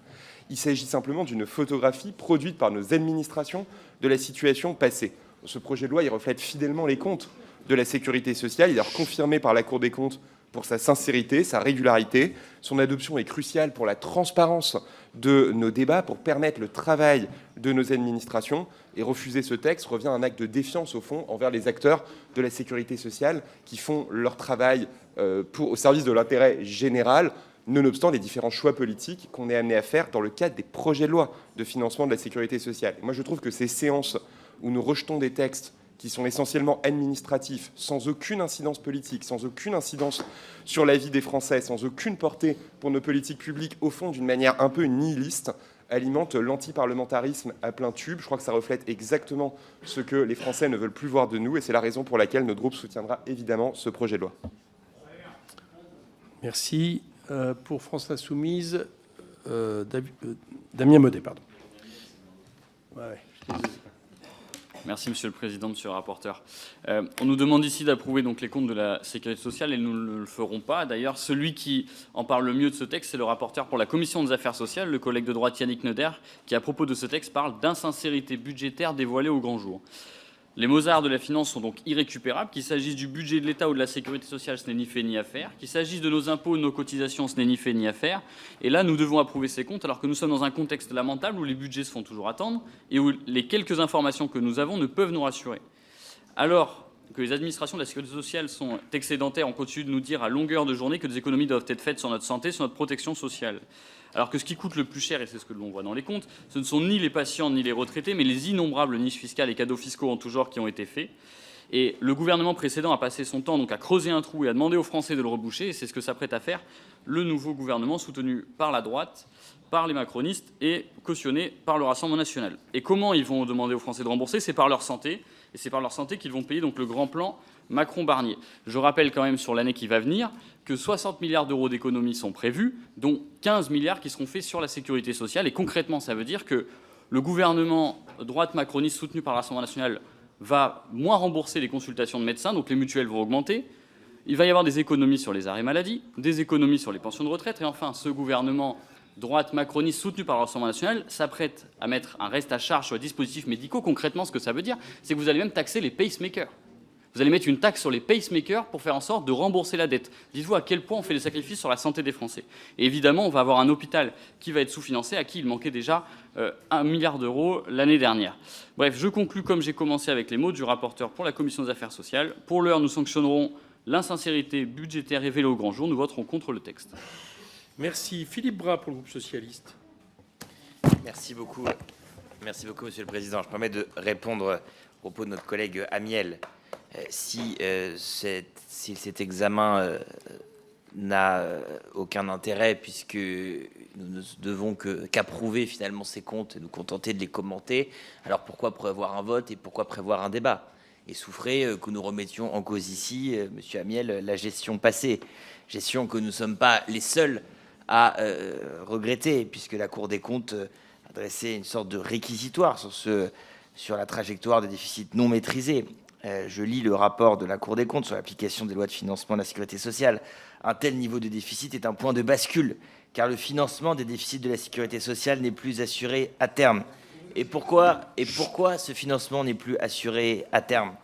Il s'agit simplement d'une photographie produite par nos administrations de la situation passée. Ce projet de loi, il reflète fidèlement les comptes de la sécurité sociale, il est confirmé par la Cour des comptes pour sa sincérité, sa régularité. Son adoption est cruciale pour la transparence de nos débats, pour permettre le travail de nos administrations. Et refuser ce texte revient à un acte de défiance, au fond, envers les acteurs de la sécurité sociale qui font leur travail au service de l'intérêt général, nonobstant les différents choix politiques qu'on est amené à faire dans le cadre des projets de loi de financement de la sécurité sociale. Et moi, je trouve que ces séances où nous rejetons des textes qui sont essentiellement administratifs, sans aucune incidence politique, sans aucune incidence sur la vie des Français, sans aucune portée pour nos politiques publiques, au fond, d'une manière un peu nihiliste, alimente l'antiparlementarisme à plein tube. Je crois que ça reflète exactement ce que les Français ne veulent plus voir de nous, et c'est la raison pour laquelle notre groupe soutiendra évidemment ce projet de loi. Merci. Pour France Insoumise, Damien Modet, pardon. Merci, Monsieur le Président, Monsieur le rapporteur. On nous demande ici d'approuver donc les comptes de la sécurité sociale et nous ne le ferons pas. D'ailleurs, celui qui en parle le mieux de ce texte, c'est le rapporteur pour la Commission des affaires sociales, le collègue de droite Yannick Neuder, qui, à propos de ce texte, parle d'insincérité budgétaire dévoilée au grand jour. Les Mozart de la finance sont donc irrécupérables, qu'il s'agisse du budget de l'État ou de la sécurité sociale, ce n'est ni fait ni à faire, qu'il s'agisse de nos impôts ou de nos cotisations, ce n'est ni fait ni à faire. Et là, nous devons approuver ces comptes alors que nous sommes dans un contexte lamentable où les budgets se font toujours attendre et où les quelques informations que nous avons ne peuvent nous rassurer. Alors que les administrations de la sécurité sociale sont excédentaires, on continue de nous dire à longueur de journée que des économies doivent être faites sur notre santé, sur notre protection sociale. Alors que ce qui coûte le plus cher, et c'est ce que l'on voit dans les comptes, ce ne sont ni les patients ni les retraités, mais les innombrables niches fiscales et cadeaux fiscaux en tout genre qui ont été faits. Et le gouvernement précédent a passé son temps donc à creuser un trou et à demander aux Français de le reboucher, et c'est ce que s'apprête à faire le nouveau gouvernement soutenu par la droite, par les macronistes et cautionné par le Rassemblement national. Et comment ils vont demander aux Français de rembourser? C'est par leur santé, et c'est par leur santé qu'ils vont payer donc le grand plan Macron-Barnier. Je rappelle quand même sur l'année qui va venir que 60 milliards d'euros d'économies sont prévus, dont 15 milliards qui seront faits sur la sécurité sociale. Et concrètement, ça veut dire que le gouvernement droite macroniste soutenu par le Rassemblement national va moins rembourser les consultations de médecins, donc les mutuelles vont augmenter. Il va y avoir des économies sur les arrêts maladie, des économies sur les pensions de retraite. Et enfin, ce gouvernement droite macroniste soutenu par le Rassemblement national s'apprête à mettre un reste à charge sur les dispositifs médicaux. Concrètement, ce que ça veut dire, c'est que vous allez même taxer les pacemakers. Vous allez mettre une taxe sur les pacemakers pour faire en sorte de rembourser la dette. Dites-vous à quel point on fait des sacrifices sur la santé des Français. Et évidemment, on va avoir un hôpital qui va être sous-financé, à qui il manquait déjà 1 milliard d'euros l'année dernière. Bref, je conclus comme j'ai commencé avec les mots du rapporteur pour la Commission des affaires sociales. Pour l'heure, nous sanctionnerons l'insincérité budgétaire révélée au grand jour. Nous voterons contre le texte. Merci. Philippe Bras pour le groupe socialiste. Merci beaucoup, Monsieur le Président. Je me permets de répondre aux propos de notre collègue Amiel. Si cet examen n'a aucun intérêt, puisque nous ne devons qu'approuver finalement ces comptes et nous contenter de les commenter, alors pourquoi prévoir un vote et pourquoi prévoir un débat et souffrer que nous remettions en cause ici, Monsieur Amiel, la gestion passée, gestion que nous ne sommes pas les seuls à regretter, puisque la Cour des comptes a dressé une sorte de réquisitoire sur la trajectoire de déficit non maîtrisé. Je lis le rapport de la Cour des comptes sur l'application des lois de financement de la sécurité sociale. Un tel niveau de déficit est un point de bascule, car le financement des déficits de la sécurité sociale n'est plus assuré à terme. Et pourquoi ce financement n'est plus assuré à terme?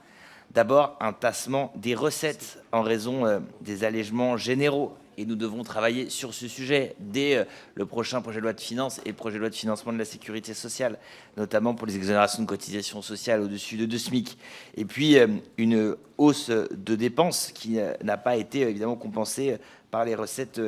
D'abord, un tassement des recettes en raison des allègements généraux. Et nous devons travailler sur ce sujet dès le prochain projet de loi de finances et le projet de loi de financement de la sécurité sociale, notamment pour les exonérations de cotisations sociales au-dessus de 2 SMIC. Et puis, une hausse de dépenses qui n'a pas été évidemment compensée par les recettes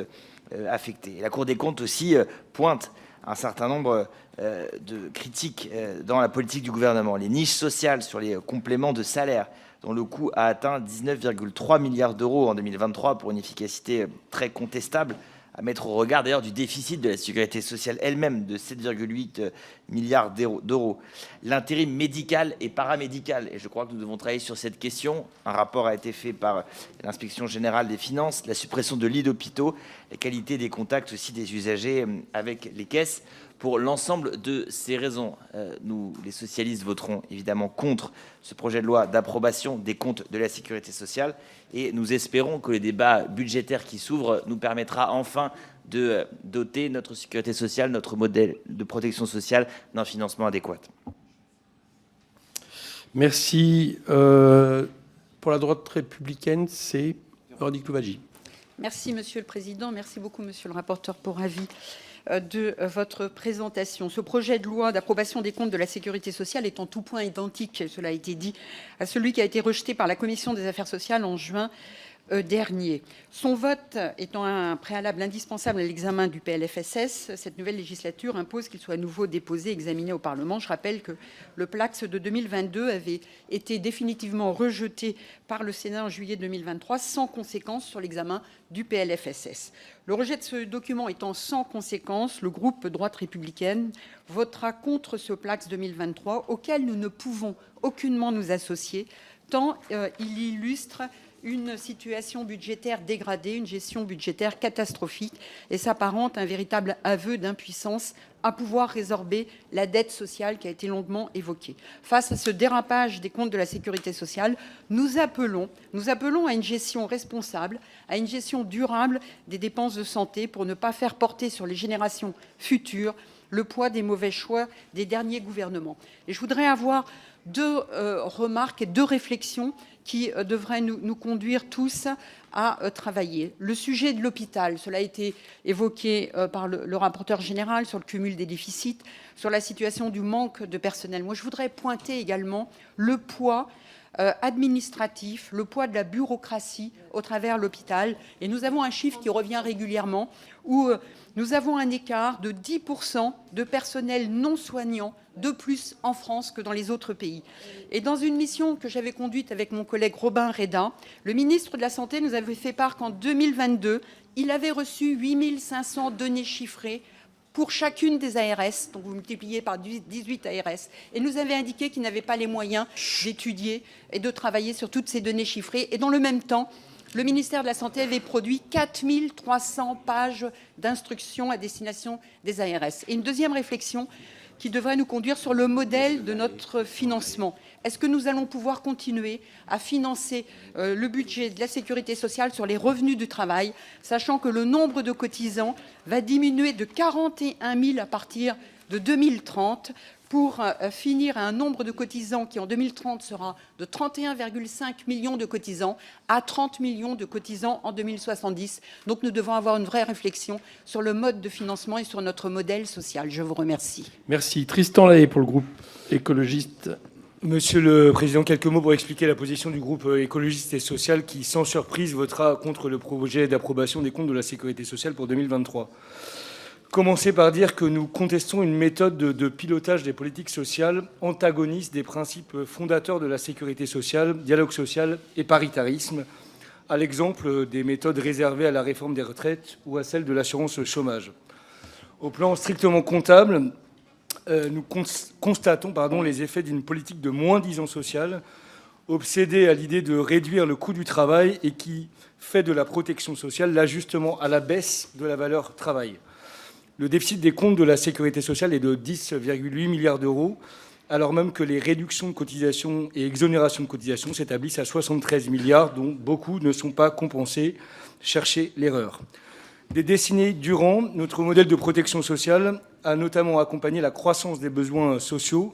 affectées. Et la Cour des comptes aussi pointe un certain nombre de critiques dans la politique du gouvernement. Les niches sociales sur les compléments de salaire, dont le coût a atteint 19,3 milliards d'euros en 2023 pour une efficacité très contestable, à mettre au regard d'ailleurs du déficit de la sécurité sociale elle-même de 7,8 milliards d'euros. L'intérim médical et paramédical, et je crois que nous devons travailler sur cette question. Un rapport a été fait par l'inspection générale des finances, la suppression de lits d'hôpitaux, la qualité des contacts aussi des usagers avec les caisses. Pour l'ensemble de ces raisons, nous, les socialistes, voterons évidemment contre ce projet de loi d'approbation des comptes de la sécurité sociale et nous espérons que le débat budgétaire qui s'ouvre nous permettra enfin de doter notre sécurité sociale, notre modèle de protection sociale d'un financement adéquat. Merci. Pour la droite républicaine, c'est Véronique Louwagie. Merci, Monsieur le Président. Merci beaucoup, Monsieur le rapporteur, pour avis de votre présentation. Ce projet de loi d'approbation des comptes de la sécurité sociale est en tout point identique, cela a été dit, à celui qui a été rejeté par la Commission des affaires sociales en juin dernier. Son vote étant un préalable indispensable à l'examen du PLFSS, cette nouvelle législature impose qu'il soit à nouveau déposé et examiné au Parlement. Je rappelle que le PLAX de 2022 avait été définitivement rejeté par le Sénat en juillet 2023 sans conséquence sur l'examen du PLFSS. Le rejet de ce document étant sans conséquence, le groupe droite républicaine votera contre ce PLAX 2023 auquel nous ne pouvons aucunement nous associer tant il illustre une situation budgétaire dégradée, une gestion budgétaire catastrophique et s'apparente à un véritable aveu d'impuissance à pouvoir résorber la dette sociale qui a été longuement évoquée. Face à ce dérapage des comptes de la sécurité sociale, nous appelons à une gestion responsable, à une gestion durable des dépenses de santé pour ne pas faire porter sur les générations futures le poids des mauvais choix des derniers gouvernements. Et je voudrais avoir deux remarques et deux réflexions qui devraient nous conduire tous à travailler. Le sujet de l'hôpital, cela a été évoqué par le rapporteur général sur le cumul des déficits, sur la situation du manque de personnel. Moi, je voudrais pointer également le poids administratif, le poids de la bureaucratie au travers de l'hôpital. Et nous avons un chiffre qui revient régulièrement où nous avons un écart de 10% de personnel non soignant de plus en France que dans les autres pays. Et dans une mission que j'avais conduite avec mon collègue Robin Reda, le ministre de la Santé nous avait fait part qu'en 2022, il avait reçu 8500 données chiffrées pour chacune des ARS, donc vous multipliez par 18 ARS, et nous avait indiqué qu'il n'avait pas les moyens d'étudier et de travailler sur toutes ces données chiffrées. Et dans le même temps, le ministère de la Santé avait produit 4300 pages d'instructions à destination des ARS. Et une deuxième réflexion qui devrait nous conduire sur le modèle de notre financement. Est-ce que nous allons pouvoir continuer à financer le budget de la sécurité sociale sur les revenus du travail, sachant que le nombre de cotisants va diminuer de 41 000 à partir de 2030 pour finir à un nombre de cotisants qui en 2030 sera de 31,5 millions de cotisants à 30 millions de cotisants en 2070. Donc nous devons avoir une vraie réflexion sur le mode de financement et sur notre modèle social. Je vous remercie. Merci. Tristan Lahaye pour le groupe écologiste. Monsieur le Président, quelques mots pour expliquer la position du groupe écologiste et social qui, sans surprise, votera contre le projet d'approbation des comptes de la sécurité sociale pour 2023. Commencer par dire que nous contestons une méthode de pilotage des politiques sociales antagoniste des principes fondateurs de la sécurité sociale, dialogue social et paritarisme, à l'exemple des méthodes réservées à la réforme des retraites ou à celle de l'assurance chômage. Au plan strictement comptable, nous constatons les effets d'une politique de moins-disant social, obsédée à l'idée de réduire le coût du travail et qui fait de la protection sociale l'ajustement à la baisse de la valeur travail. Le déficit des comptes de la sécurité sociale est de 10,8 milliards d'euros, alors même que les réductions de cotisations et exonérations de cotisations s'établissent à 73 milliards, dont beaucoup ne sont pas compensés. Cherchez l'erreur. Des décennies durant, notre modèle de protection sociale a notamment accompagné la croissance des besoins sociaux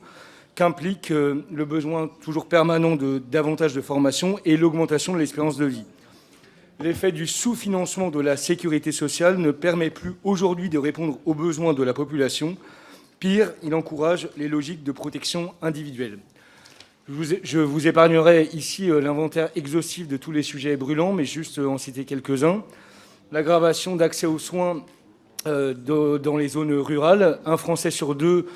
qu'implique le besoin toujours permanent de davantage de formation et l'augmentation de l'espérance de vie. L'effet du sous-financement de la sécurité sociale ne permet plus aujourd'hui de répondre aux besoins de la population. Pire, il encourage les logiques de protection individuelle. Je vous épargnerai ici l'inventaire exhaustif de tous les sujets brûlants, mais juste en citer quelques-uns. L'aggravation d'accès aux soins dans les zones rurales. Un Français sur deux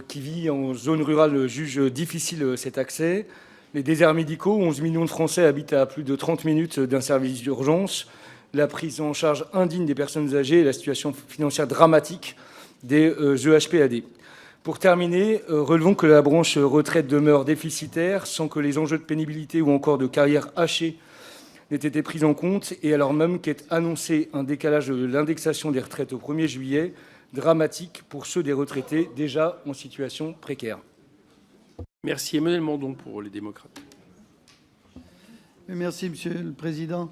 qui vit en zone rurale juge difficile cet accès. Les déserts médicaux, 11 millions de Français habitent à plus de 30 minutes d'un service d'urgence. La prise en charge indigne des personnes âgées et la situation financière dramatique des EHPAD. Pour terminer, relevons que la branche retraite demeure déficitaire sans que les enjeux de pénibilité ou encore de carrière hachée n'aient été pris en compte et alors même qu'est annoncé un décalage de l'indexation des retraites au 1er juillet, dramatique pour ceux des retraités déjà en situation précaire. Merci. Emmanuel Mandon pour les démocrates. Merci, Monsieur le Président.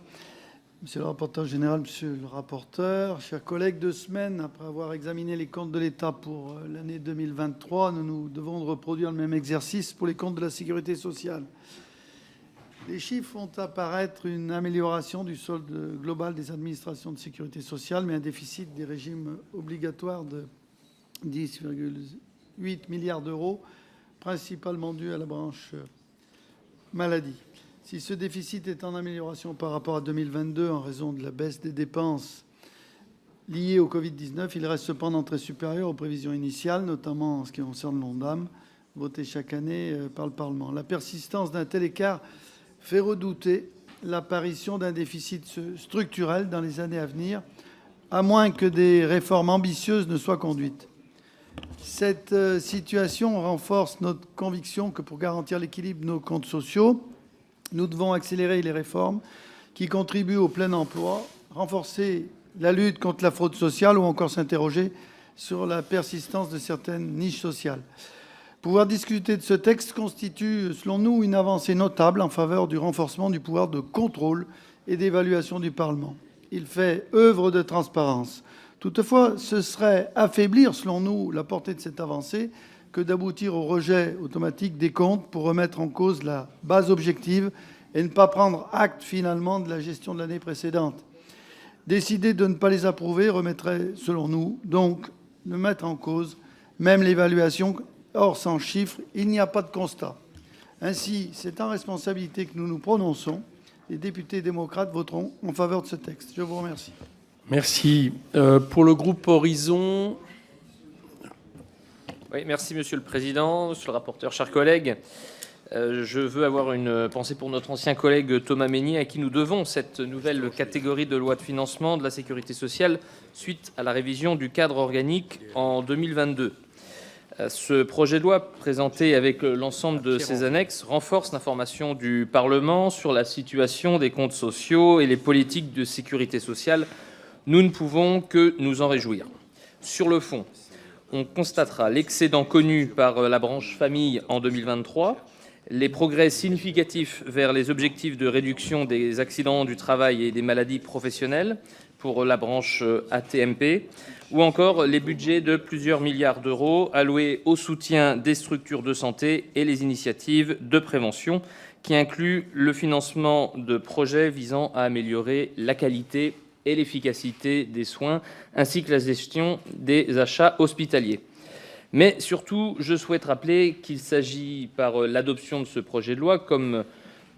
Monsieur le rapporteur général, monsieur le rapporteur, chers collègues, 2 semaines après avoir examiné les comptes de l'État pour l'année 2023, nous devons reproduire le même exercice pour les comptes de la sécurité sociale. Les chiffres font apparaître une amélioration du solde global des administrations de sécurité sociale, mais un déficit des régimes obligatoires de 10,8 milliards d'euros, principalement dû à la branche maladie. Si ce déficit est en amélioration par rapport à 2022 en raison de la baisse des dépenses liées au Covid-19, il reste cependant très supérieur aux prévisions initiales, notamment en ce qui concerne l'ONDAM, voté chaque année par le Parlement. La persistance d'un tel écart fait redouter l'apparition d'un déficit structurel dans les années à venir, à moins que des réformes ambitieuses ne soient conduites. Cette situation renforce notre conviction que pour garantir l'équilibre de nos comptes sociaux, nous devons accélérer les réformes qui contribuent au plein emploi, renforcer la lutte contre la fraude sociale ou encore s'interroger sur la persistance de certaines niches sociales. Pouvoir discuter de ce texte constitue, selon nous, une avancée notable en faveur du renforcement du pouvoir de contrôle et d'évaluation du Parlement. Il fait œuvre de transparence, Toutefois, ce serait affaiblir, selon nous, la portée de cette avancée que d'aboutir au rejet automatique des comptes pour remettre en cause la base objective et ne pas prendre acte finalement de la gestion de l'année précédente. Décider de ne pas les approuver remettrait, selon nous, donc de mettre en cause même l'évaluation. Or, sans chiffres, il n'y a pas de constat. Ainsi, c'est en responsabilité que nous nous prononçons. Les députés démocrates voteront en faveur de ce texte. Je vous remercie. Merci. Pour le groupe Horizon. Oui, merci Monsieur le Président, Monsieur le rapporteur, chers collègues. Je veux avoir une pensée pour notre ancien collègue Thomas Mesnier, à qui nous devons cette nouvelle catégorie de loi de financement de la sécurité sociale suite à la révision du cadre organique en 2022. Ce projet de loi, présenté avec l'ensemble de ses annexes, renforce l'information du Parlement sur la situation des comptes sociaux et les politiques de sécurité sociale. Nous ne pouvons que nous en réjouir. Sur le fond, on constatera l'excédent connu par la branche famille en 2023, les progrès significatifs vers les objectifs de réduction des accidents du travail et des maladies professionnelles pour la branche AT-MP, ou encore les budgets de plusieurs milliards d'euros alloués au soutien des structures de santé et les initiatives de prévention, qui incluent le financement de projets visant à améliorer la qualité et l'efficacité des soins, ainsi que la gestion des achats hospitaliers. Mais surtout, je souhaite rappeler qu'il s'agit, par l'adoption de ce projet de loi, comme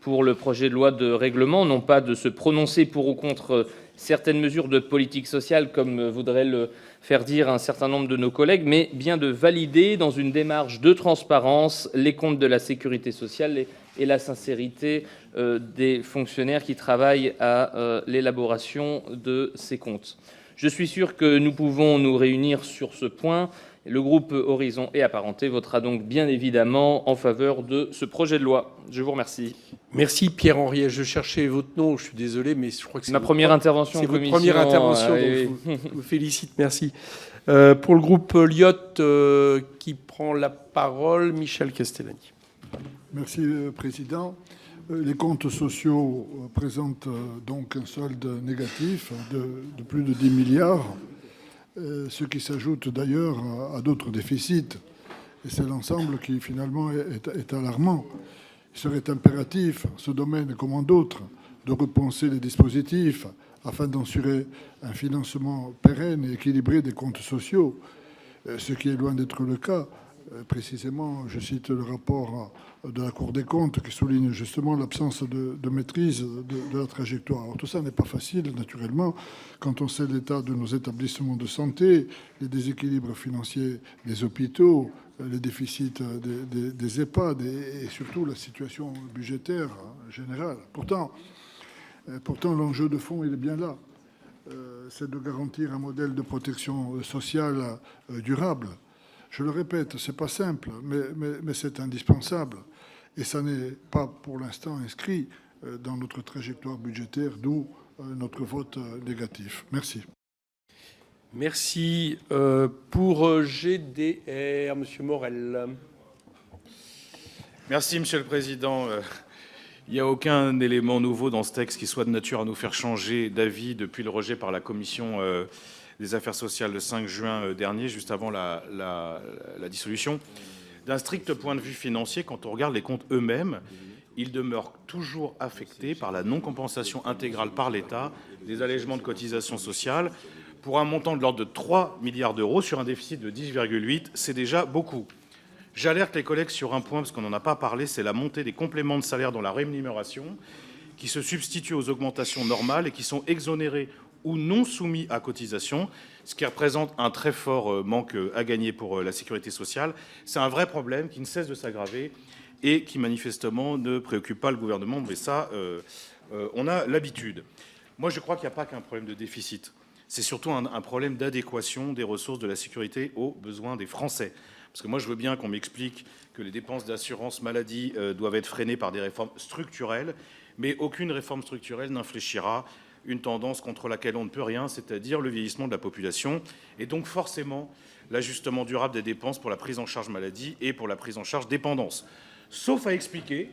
pour le projet de loi de règlement, non pas de se prononcer pour ou contre certaines mesures de politique sociale, comme voudraient le faire dire un certain nombre de nos collègues, mais bien de valider, dans une démarche de transparence, les comptes de la sécurité sociale et la sincérité des fonctionnaires qui travaillent à l'élaboration de ces comptes. Je suis sûr que nous pouvons nous réunir sur ce point. Le groupe Horizon et Apparentés votera donc bien évidemment en faveur de ce projet de loi. Je vous remercie. Merci Pierre-Henri. Je cherchais votre nom, je suis désolé, mais je crois que c'est ma première intervention. C'est votre première intervention, donc je vous félicite, merci. Pour le groupe Lyot, qui prend la parole, Michel Castellani. Merci, Président. Les comptes sociaux présentent donc un solde négatif de plus de 10 milliards, ce qui s'ajoute d'ailleurs à d'autres déficits. Et c'est l'ensemble qui, finalement, est alarmant. Il serait impératif, ce domaine comme en d'autres, de repenser les dispositifs afin d'assurer un financement pérenne et équilibré des comptes sociaux, ce qui est loin d'être le cas. Précisément, je cite le rapport de la Cour des comptes qui souligne justement l'absence de maîtrise de la trajectoire. Alors, tout ça n'est pas facile, naturellement, quand on sait l'état de nos établissements de santé, les déséquilibres financiers des hôpitaux, les déficits des EHPAD et surtout la situation budgétaire générale. Pourtant, l'enjeu de fond, il est bien là. C'est de garantir un modèle de protection sociale durable. Je le répète, ce n'est pas simple, mais c'est indispensable. Et ça n'est pas pour l'instant inscrit dans notre trajectoire budgétaire, d'où notre vote négatif. Merci. Merci. Pour GDR, M. Morel. Merci, Monsieur le Président. Il n'y a aucun élément nouveau dans ce texte qui soit de nature à nous faire changer d'avis depuis le rejet par la Commission des affaires sociales le 5 juin dernier, juste avant la dissolution. D'un strict point de vue financier, quand on regarde les comptes eux-mêmes, ils demeurent toujours affectés par la non-compensation intégrale par l'État des allègements de cotisations sociales pour un montant de l'ordre de 3 milliards d'euros sur un déficit de 10,8. C'est déjà beaucoup. J'alerte les collègues sur un point, parce qu'on n'en a pas parlé, c'est la montée des compléments de salaire dans la rémunération, qui se substituent aux augmentations normales et qui sont exonérés ou non soumis à cotisation, ce qui représente un très fort manque à gagner pour la sécurité sociale. C'est un vrai problème qui ne cesse de s'aggraver et qui manifestement ne préoccupe pas le gouvernement, mais ça, on a l'habitude. Moi, je crois qu'il n'y a pas qu'un problème de déficit. C'est surtout un problème d'adéquation des ressources de la sécurité aux besoins des Français. Parce que moi, je veux bien qu'on m'explique que les dépenses d'assurance maladie doivent être freinées par des réformes structurelles, mais aucune réforme structurelle n'infléchira une tendance contre laquelle on ne peut rien, c'est-à-dire le vieillissement de la population, et donc forcément l'ajustement durable des dépenses pour la prise en charge maladie et pour la prise en charge dépendance. Sauf à expliquer,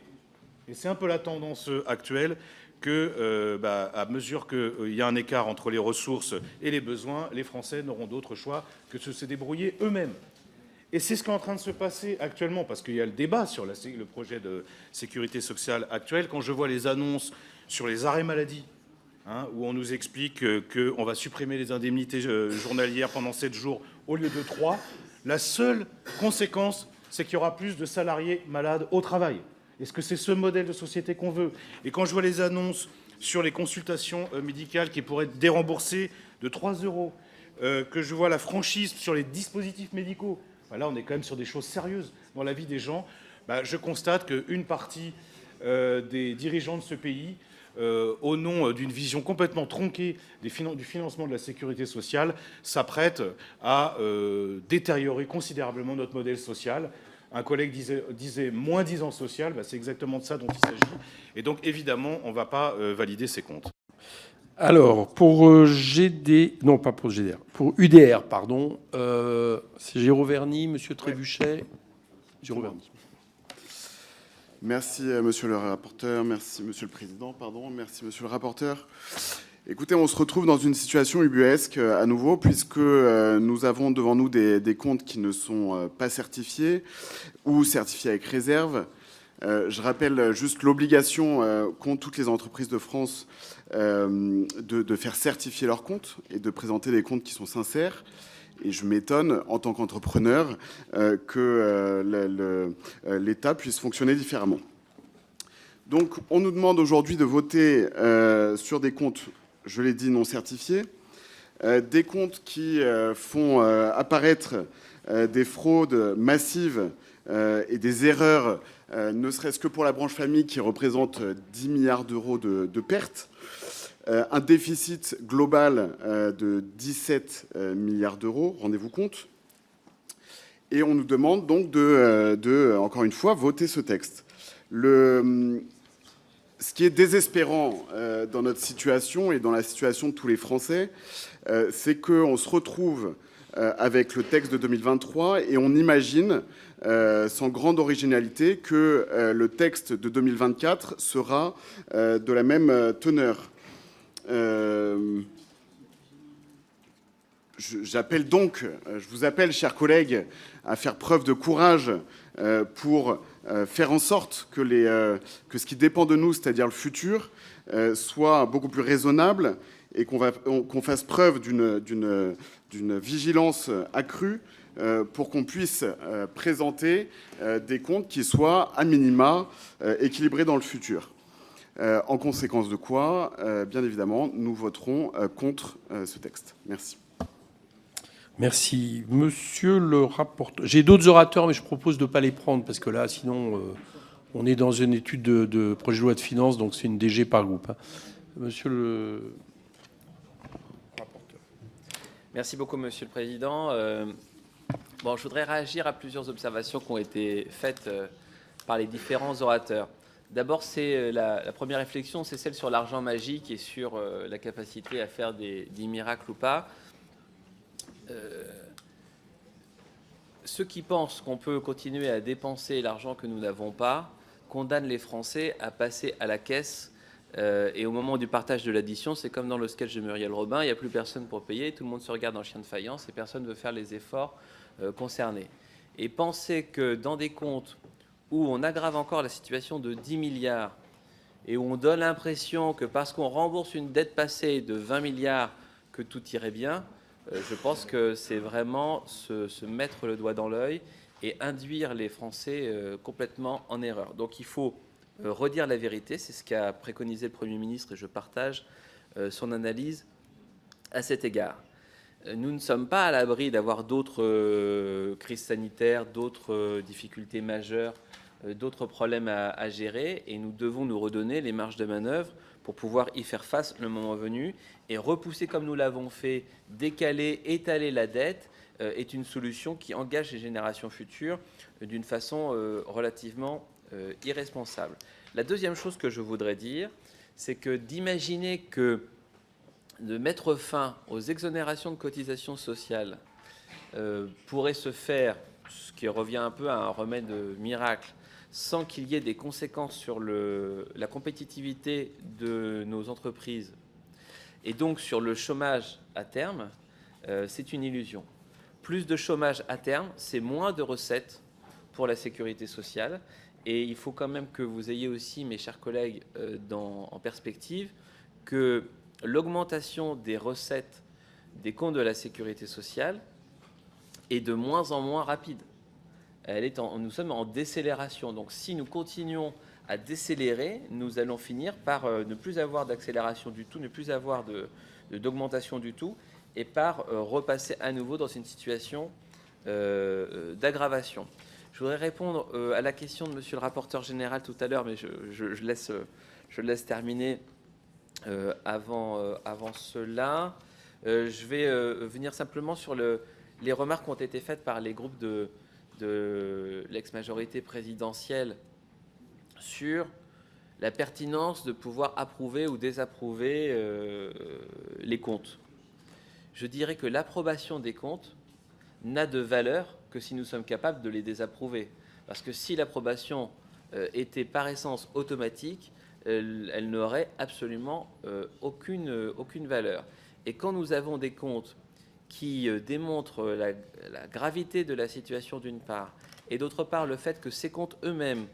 et c'est un peu la tendance actuelle, que, à mesure qu'il y a un écart entre les ressources et les besoins, les Français n'auront d'autre choix que de se débrouiller eux-mêmes. Et c'est ce qui est en train de se passer actuellement, parce qu'il y a le débat sur le projet de sécurité sociale actuel. Quand je vois les annonces sur les arrêts maladie, où on nous explique qu'on va supprimer les indemnités journalières pendant 7 jours au lieu de 3, la seule conséquence, c'est qu'il y aura plus de salariés malades au travail. Est-ce que c'est ce modèle de société qu'on veut? Et quand je vois les annonces sur les consultations médicales qui pourraient être déremboursées de 3 €, que je vois la franchise sur les dispositifs médicaux, là on est quand même sur des choses sérieuses dans la vie des gens, je constate qu'une partie des dirigeants de ce pays, au nom d'une vision complètement tronquée du financement de la sécurité sociale, s'apprête à détériorer considérablement notre modèle social. Un collègue disait moins 10 ans social, c'est exactement de ça dont il s'agit. Et donc évidemment, on ne va pas valider ces comptes. Alors, pour GD... Non, pas pour GDR. Pour UDR, pardon. C'est Géraud Verny, Monsieur Trébuchet. Géraud Verny. Merci, monsieur le rapporteur. Merci, monsieur le président. Pardon. Merci, monsieur le rapporteur. Écoutez, on se retrouve dans une situation ubuesque à nouveau, puisque nous avons devant nous des comptes qui ne sont pas certifiés ou certifiés avec réserve. Je rappelle juste l'obligation qu'ont toutes les entreprises de France de faire certifier leurs comptes et de présenter des comptes qui sont sincères. Et je m'étonne, en tant qu'entrepreneur, que l'État puisse fonctionner différemment. Donc, on nous demande aujourd'hui de voter sur des comptes, je l'ai dit, non certifiés, des comptes qui font apparaître des fraudes massives et des erreurs, ne serait-ce que pour la branche famille, qui représente 10 milliards d'euros de pertes, un déficit global de 17 milliards d'euros, rendez-vous compte. Et on nous demande donc de, encore une fois, voter ce texte. Ce qui est désespérant dans notre situation et dans la situation de tous les Français, c'est qu'on se retrouve avec le texte de 2023 et on imagine, sans grande originalité, que le texte de 2024 sera de la même teneur. J'appelle donc, je vous appelle, chers collègues, à faire preuve de courage pour faire en sorte que ce qui dépend de nous, c'est-à-dire le futur, soit beaucoup plus raisonnable et qu'on fasse preuve d'une vigilance accrue pour qu'on puisse présenter des comptes qui soient, à minima, équilibrés dans le futur. En conséquence de quoi, bien évidemment, nous voterons contre ce texte. Merci. Merci. Monsieur le rapporteur. J'ai d'autres orateurs, mais je propose de ne pas les prendre, parce que là, sinon, on est dans une étude de projet de loi de finances, donc c'est une DG par groupe. Monsieur le rapporteur. Merci beaucoup, Monsieur le Président. Je voudrais réagir à plusieurs observations qui ont été faites par les différents orateurs. D'abord, c'est la première réflexion, c'est celle sur l'argent magique et sur la capacité à faire des miracles ou pas. Ceux qui pensent qu'on peut continuer à dépenser l'argent que nous n'avons pas condamnent les Français à passer à la caisse. Et au moment du partage de l'addition, c'est comme dans le sketch de Muriel Robin, il n'y a plus personne pour payer, tout le monde se regarde en chien de faïence et personne ne veut faire les efforts concernés. Et penser que dans des comptes où on aggrave encore la situation de 10 milliards et où on donne l'impression que parce qu'on rembourse une dette passée de 20 milliards que tout irait bien, je pense que c'est vraiment se mettre le doigt dans l'œil et induire les Français complètement en erreur. Donc il faut redire la vérité, c'est ce qu'a préconisé le Premier ministre et je partage son analyse à cet égard. Nous ne sommes pas à l'abri d'avoir d'autres crises sanitaires, d'autres difficultés majeures, d'autres problèmes à gérer et nous devons nous redonner les marges de manœuvre pour pouvoir y faire face le moment venu et repousser comme nous l'avons fait, décaler, étaler la dette est une solution qui engage les générations futures d'une façon relativement irresponsable. La deuxième chose que je voudrais dire, c'est que d'imaginer que de mettre fin aux exonérations de cotisations sociales pourrait se faire, ce qui revient un peu à un remède miracle, sans qu'il y ait des conséquences sur la compétitivité de nos entreprises et donc sur le chômage à terme, c'est une illusion. Plus de chômage à terme, c'est moins de recettes pour la sécurité sociale. Et il faut quand même que vous ayez aussi, mes chers collègues, en perspective, que l'augmentation des recettes des comptes de la sécurité sociale est de moins en moins rapide. Nous sommes en décélération. Donc si nous continuons à décélérer, nous allons finir par ne plus avoir d'accélération du tout, ne plus avoir d'augmentation du tout, et par repasser à nouveau dans une situation d'aggravation. Je voudrais répondre à la question de monsieur le rapporteur général tout à l'heure, mais je le laisse terminer avant cela. Je vais venir simplement sur les remarques qui ont été faites par les groupes de l'ex-majorité présidentielle sur la pertinence de pouvoir approuver ou désapprouver les comptes. Je dirais que l'approbation des comptes n'a de valeur que si nous sommes capables de les désapprouver. Parce que si l'approbation était par essence automatique, elle n'aurait absolument aucune valeur. Et quand nous avons des comptes qui démontrent la gravité de la situation d'une part, et d'autre part le fait que ces comptes eux-mêmes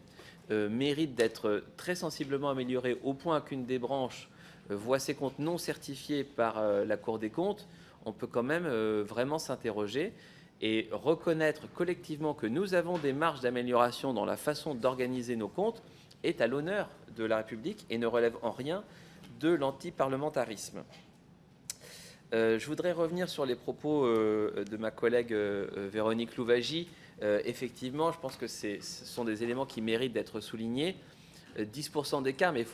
méritent d'être très sensiblement améliorés au point qu'une des branches voit ces comptes non certifiés par la Cour des comptes, on peut quand même vraiment s'interroger et reconnaître collectivement que nous avons des marges d'amélioration dans la façon d'organiser nos comptes est à l'honneur de la République et ne relève en rien de l'antiparlementarisme. Je voudrais revenir sur les propos de ma collègue Véronique Louwagie. Effectivement, je pense que ce sont des éléments qui méritent d'être soulignés. 10% d'écart, mais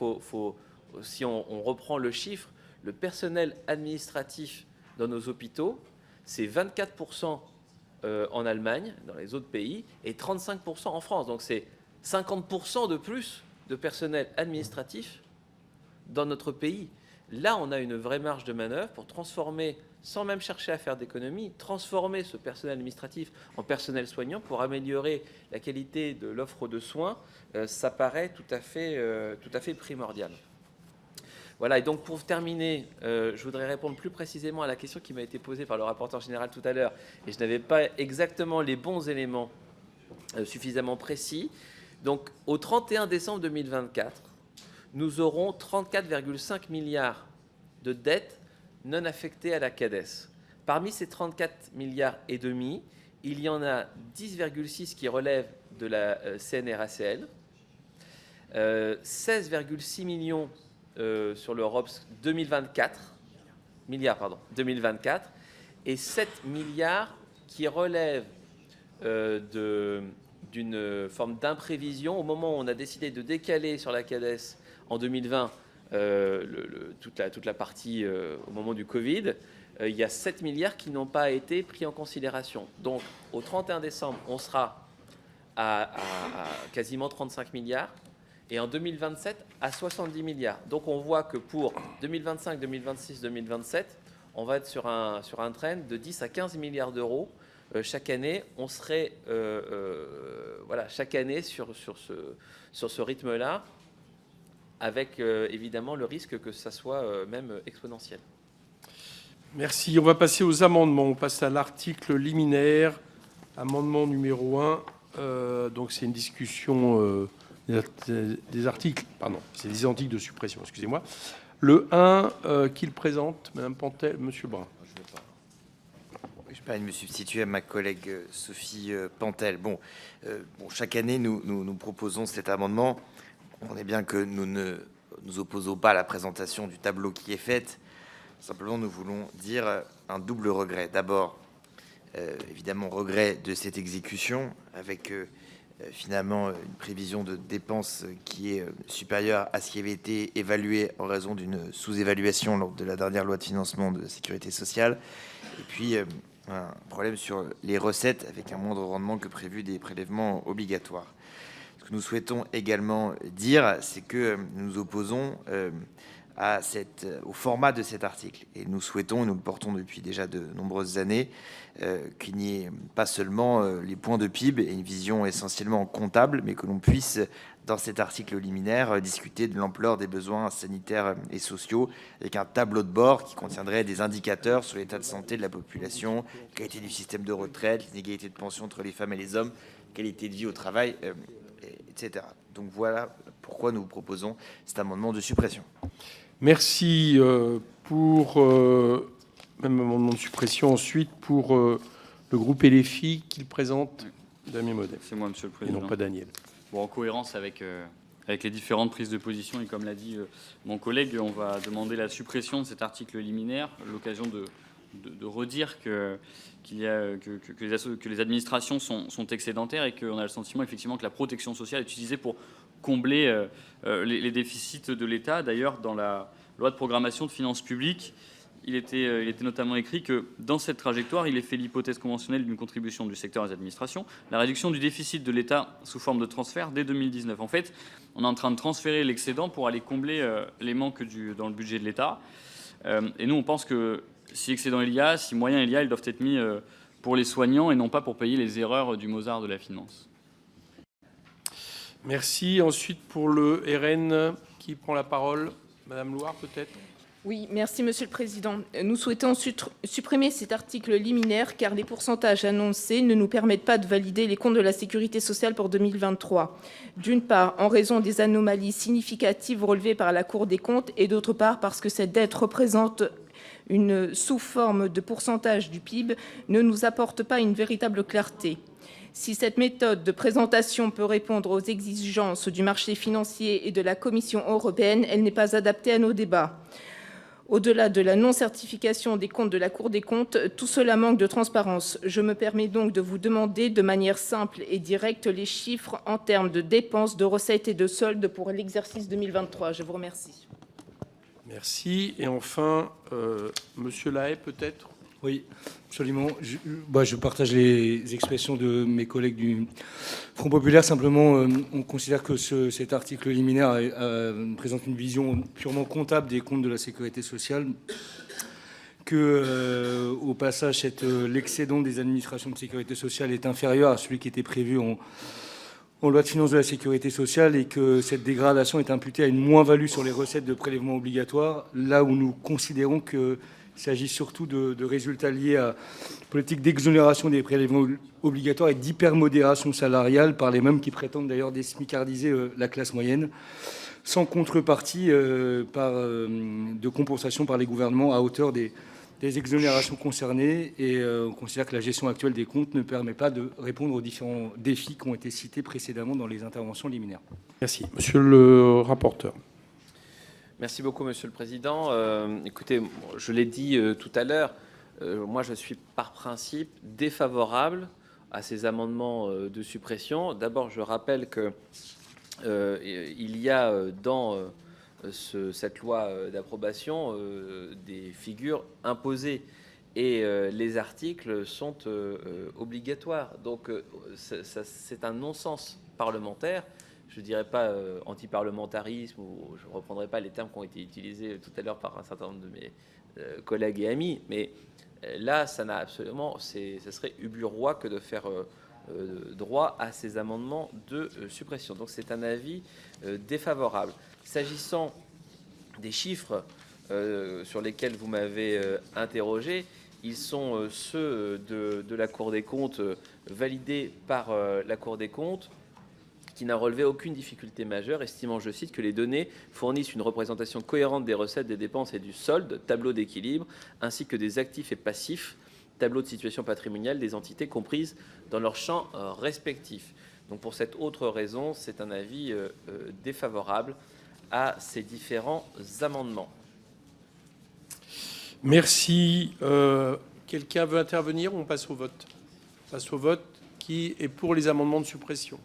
si on reprend le chiffre, le personnel administratif dans nos hôpitaux, c'est 24% en Allemagne, dans les autres pays, et 35% en France. Donc c'est 50% de plus de personnel administratif dans notre pays. Là, on a une vraie marge de manœuvre pour transformer, sans même chercher à faire d'économie, transformer ce personnel administratif en personnel soignant pour améliorer la qualité de l'offre de soins. Ça paraît tout à fait primordial. Voilà, et donc pour terminer, je voudrais répondre plus précisément à la question qui m'a été posée par le rapporteur général tout à l'heure, et je n'avais pas exactement les bons éléments suffisamment précis. Donc au 31 décembre 2024, nous aurons 34,5 milliards de dettes non affectées à la CADES. Parmi ces 34 milliards et demi, il y en a 10,6 qui relèvent de la CNRACL, 16,6 millions sur l'Europe 2024, et 7 milliards qui relèvent d'une forme d'imprévision. Au moment où on a décidé de décaler sur la CADES en 2020 toute la partie au moment du Covid, il y a 7 milliards qui n'ont pas été pris en considération. Donc au 31 décembre, on sera à quasiment 35 milliards. Et en 2027, à 70 milliards. Donc on voit que pour 2025, 2026, 2027, on va être sur un trend de 10 à 15 milliards d'euros. Chaque année, on serait chaque année sur ce rythme-là, avec évidemment le risque que ça soit même exponentiel. Merci. On va passer aux amendements. On passe à l'article liminaire, amendement numéro 1. Donc c'est une discussion... des articles, pardon, c'est des identiques de suppression, excusez-moi. Le 1, qui le présente, Madame Pantel, Monsieur Brun. Je vais me substituer à ma collègue Sophie Pantel. Chaque année, nous proposons cet amendement. On est bien que nous ne nous opposons pas à la présentation du tableau qui est faite. Simplement, nous voulons dire un double regret. D'abord, évidemment, regret de cette exécution avec... finalement une prévision de dépenses qui est supérieure à ce qui avait été évalué en raison d'une sous-évaluation lors de la dernière loi de financement de la sécurité sociale. Et puis un problème sur les recettes avec un moindre rendement que prévu des prélèvements obligatoires. Ce que nous souhaitons également dire, c'est que nous nous opposons au format de cet article. Et nous souhaitons, et nous le portons depuis déjà de nombreuses années, qu'il n'y ait pas seulement les points de PIB et une vision essentiellement comptable, mais que l'on puisse, dans cet article liminaire, discuter de l'ampleur des besoins sanitaires et sociaux, avec un tableau de bord qui contiendrait des indicateurs sur l'état de santé de la population, la qualité du système de retraite, l'inégalité de pension entre les femmes et les hommes, qualité de vie au travail, etc. Donc voilà pourquoi nous vous proposons cet amendement de suppression. Merci pour même amendement de suppression. Ensuite, pour le groupe LFI, qu'il présente Damien Modèle. C'est moi, Monsieur le Et Président. non pas Daniel. Bon, en cohérence avec les différentes prises de position, et comme l'a dit mon collègue, on va demander la suppression de cet article liminaire, l'occasion de redire que les administrations sont excédentaires et qu'on a le sentiment effectivement que la protection sociale est utilisée pour combler les déficits de l'État. D'ailleurs, dans la loi de programmation de finances publiques, il était notamment écrit que dans cette trajectoire, il est fait l'hypothèse conventionnelle d'une contribution du secteur des administrations, la réduction du déficit de l'État sous forme de transfert dès 2019. En fait, on est en train de transférer l'excédent pour aller combler les manques dans le budget de l'État. Et nous, on pense que si excédent il y a, si moyens il y a, ils doivent être mis pour les soignants et non pas pour payer les erreurs du Mozart de la finance. Merci. Ensuite, pour le RN, qui prend la parole? Madame Loire, peut-être? Oui, merci Monsieur le Président. Nous souhaitons supprimer cet article liminaire car les pourcentages annoncés ne nous permettent pas de valider les comptes de la sécurité sociale pour 2023. D'une part, en raison des anomalies significatives relevées par la Cour des comptes et d'autre part parce que cette dette représente une sous-forme de pourcentage du PIB ne nous apporte pas une véritable clarté. Si cette méthode de présentation peut répondre aux exigences du marché financier et de la Commission européenne, elle n'est pas adaptée à nos débats. Au-delà de la non-certification des comptes de la Cour des comptes, tout cela manque de transparence. Je me permets donc de vous demander de manière simple et directe les chiffres en termes de dépenses, de recettes et de soldes pour l'exercice 2023. Je vous remercie. Merci. Et enfin, Monsieur Lahaye, peut-être? Oui, absolument. Je partage les expressions de mes collègues du Front populaire. Simplement, on considère que cet article liminaire présente une vision purement comptable des comptes de la sécurité sociale, que, au passage, l'excédent des administrations de sécurité sociale est inférieur à celui qui était prévu en loi de finances de la sécurité sociale et que cette dégradation est imputée à une moins-value sur les recettes de prélèvements obligatoires, là où nous considérons que il s'agit surtout de résultats liés à la politique d'exonération des prélèvements obligatoires et d'hypermodération salariale par les mêmes qui prétendent d'ailleurs désmicardiser la classe moyenne, sans contrepartie de compensation par les gouvernements à hauteur des exonérations concernées. Et on considère que la gestion actuelle des comptes ne permet pas de répondre aux différents défis qui ont été cités précédemment dans les interventions liminaires. Merci. Monsieur le rapporteur. Merci beaucoup, Monsieur le Président. Écoutez, je l'ai dit tout à l'heure, moi je suis par principe défavorable à ces amendements de suppression. D'abord, je rappelle que il y a dans cette loi d'approbation des figures imposées et les articles sont obligatoires. Donc c'est un non-sens parlementaire. Je ne dirais pas anti-parlementarisme, ou je ne reprendrai pas les termes qui ont été utilisés tout à l'heure par un certain nombre de mes collègues et amis, mais là, ça n'a absolument, ça serait uburois que de faire droit à ces amendements de suppression. Donc c'est un avis défavorable. S'agissant des chiffres sur lesquels vous m'avez interrogé, ils sont ceux de la Cour des comptes, validés par la Cour des comptes, qui n'a relevé aucune difficulté majeure, estimant, je cite, que les données fournissent une représentation cohérente des recettes, des dépenses et du solde, tableau d'équilibre, ainsi que des actifs et passifs, tableau de situation patrimoniale des entités comprises dans leurs champs respectifs. Donc pour cette autre raison, c'est un avis défavorable à ces différents amendements. Merci. Quelqu'un veut intervenir ou on passe au vote? On passe au vote. Qui est pour les amendements de suppression?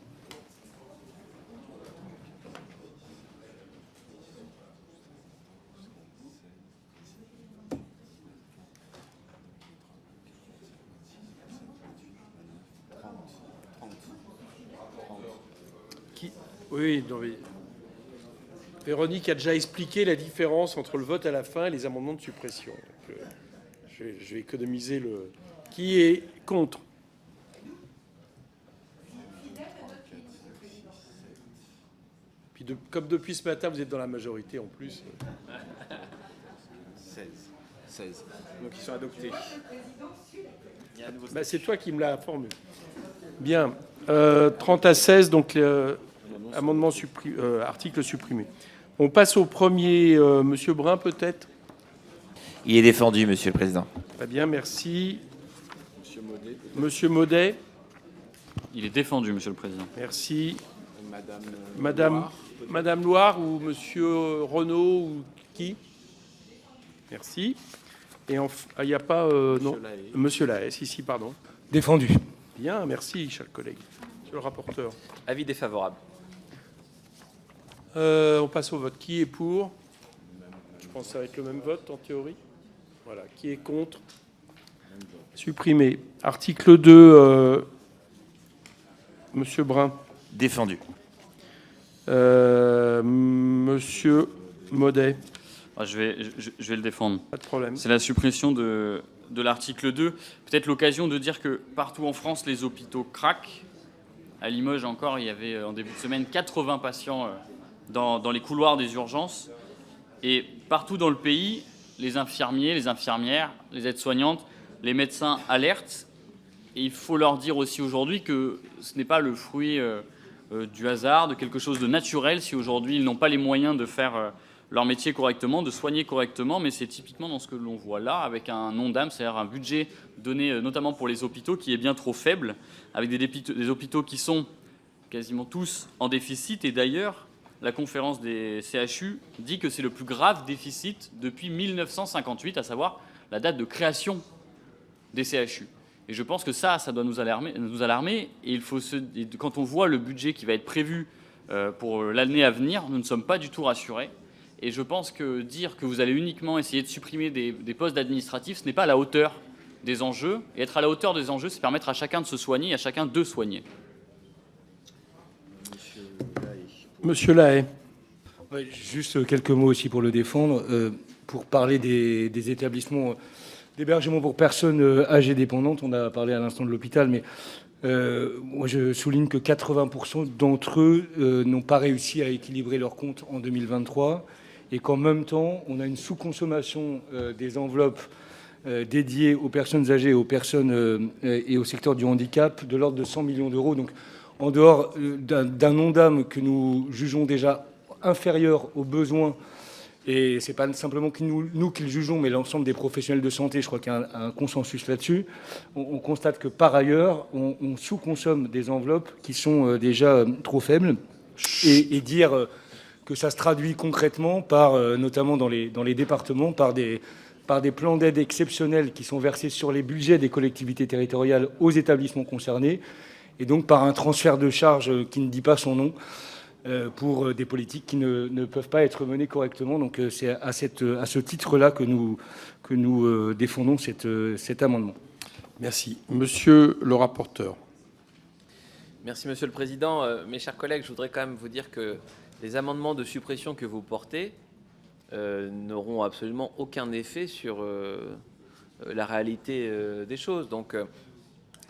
Oui, non, mais Véronique a déjà expliqué la différence entre le vote à la fin et les amendements de suppression. Donc, je vais économiser le... Qui est contre? Puis comme depuis ce matin, vous êtes dans la majorité en plus. 16. Donc ils sont adoptés. Bah, c'est toi qui me l'as informé. Bien. 30 à 16, donc amendement article supprimé. On passe au premier. Monsieur Brun, peut-être? Il est défendu, Monsieur le Président. Très bien, merci. Monsieur Maudet. Il est défendu, Monsieur le Président. Merci. Madame Loire ou Monsieur Renaud ou qui? Merci. Et il n'y a pas... non. Monsieur Lahaye, ici, pardon. Défendu. Bien, merci, cher collègue. Monsieur le rapporteur. Avis défavorable. On passe au vote. Qui est pour? Je pense que ça va être le même vote, en théorie. Voilà. Qui est contre? Supprimé. Article 2, Monsieur Brun. Défendu. Monsieur Maudet. Je vais le défendre. Pas de problème. C'est la suppression de l'article 2. Peut-être l'occasion de dire que partout en France, les hôpitaux craquent. À Limoges encore, il y avait en début de semaine 80 patients dans les couloirs des urgences. Et partout dans le pays, les infirmiers, les infirmières, les aides-soignantes, les médecins alertent. Et il faut leur dire aussi aujourd'hui que ce n'est pas le fruit du hasard, de quelque chose de naturel, si aujourd'hui ils n'ont pas les moyens de faire leur métier correctement, de soigner correctement, mais c'est typiquement dans ce que l'on voit là, avec un ONDAM, c'est-à-dire un budget donné notamment pour les hôpitaux qui est bien trop faible, avec des hôpitaux qui sont quasiment tous en déficit. Et d'ailleurs, la conférence des CHU dit que c'est le plus grave déficit depuis 1958, à savoir la date de création des CHU. Et je pense que ça doit nous alarmer. Et quand on voit le budget qui va être prévu pour l'année à venir, nous ne sommes pas du tout rassurés. Et je pense que dire que vous allez uniquement essayer de supprimer des postes administratifs, ce n'est pas à la hauteur des enjeux. Et être à la hauteur des enjeux, c'est permettre à chacun de se soigner et à chacun de soigner. Monsieur Lahaye. Ouais, juste quelques mots aussi pour le défendre. Pour parler des établissements d'hébergement pour personnes âgées dépendantes, on a parlé à l'instant de l'hôpital, mais moi je souligne que 80% d'entre eux n'ont pas réussi à équilibrer leurs comptes en 2023 et qu'en même temps, on a une sous-consommation des enveloppes dédiées aux personnes âgées, aux personnes et au secteur du handicap de l'ordre de 100 millions d'euros. Donc, en dehors d'un ONDAM que nous jugeons déjà inférieur aux besoins, et ce n'est pas simplement nous qui le jugeons, mais l'ensemble des professionnels de santé, je crois qu'il y a un consensus là-dessus, on constate que par ailleurs, on sous-consomme des enveloppes qui sont déjà trop faibles, et dire que ça se traduit concrètement par, notamment dans les départements, par des plans d'aide exceptionnels qui sont versés sur les budgets des collectivités territoriales aux établissements concernés, et donc par un transfert de charges qui ne dit pas son nom, pour des politiques qui ne peuvent pas être menées correctement. Donc c'est à ce titre-là que nous défendons cet amendement. Merci. Monsieur le rapporteur. Merci, Monsieur le Président. Mes chers collègues, je voudrais quand même vous dire que les amendements de suppression que vous portez n'auront absolument aucun effet sur la réalité des choses. Donc,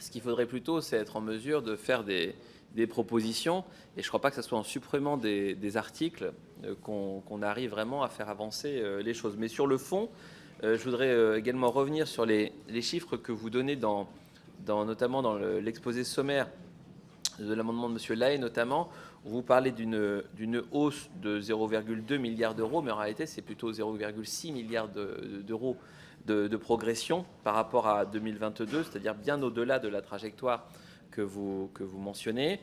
ce qu'il faudrait plutôt, c'est être en mesure de faire des propositions. Et je ne crois pas que ce soit en supprimant des articles qu'on arrive vraiment à faire avancer les choses. Mais sur le fond, je voudrais également revenir sur les chiffres que vous donnez notamment dans l'exposé sommaire de l'amendement de M. Lahaye, notamment, où vous parlez d'une hausse de 0,2 milliard d'euros, mais en réalité, c'est plutôt 0,6 milliard d'euros de progression par rapport à 2022, c'est-à-dire bien au-delà de la trajectoire que vous mentionnez.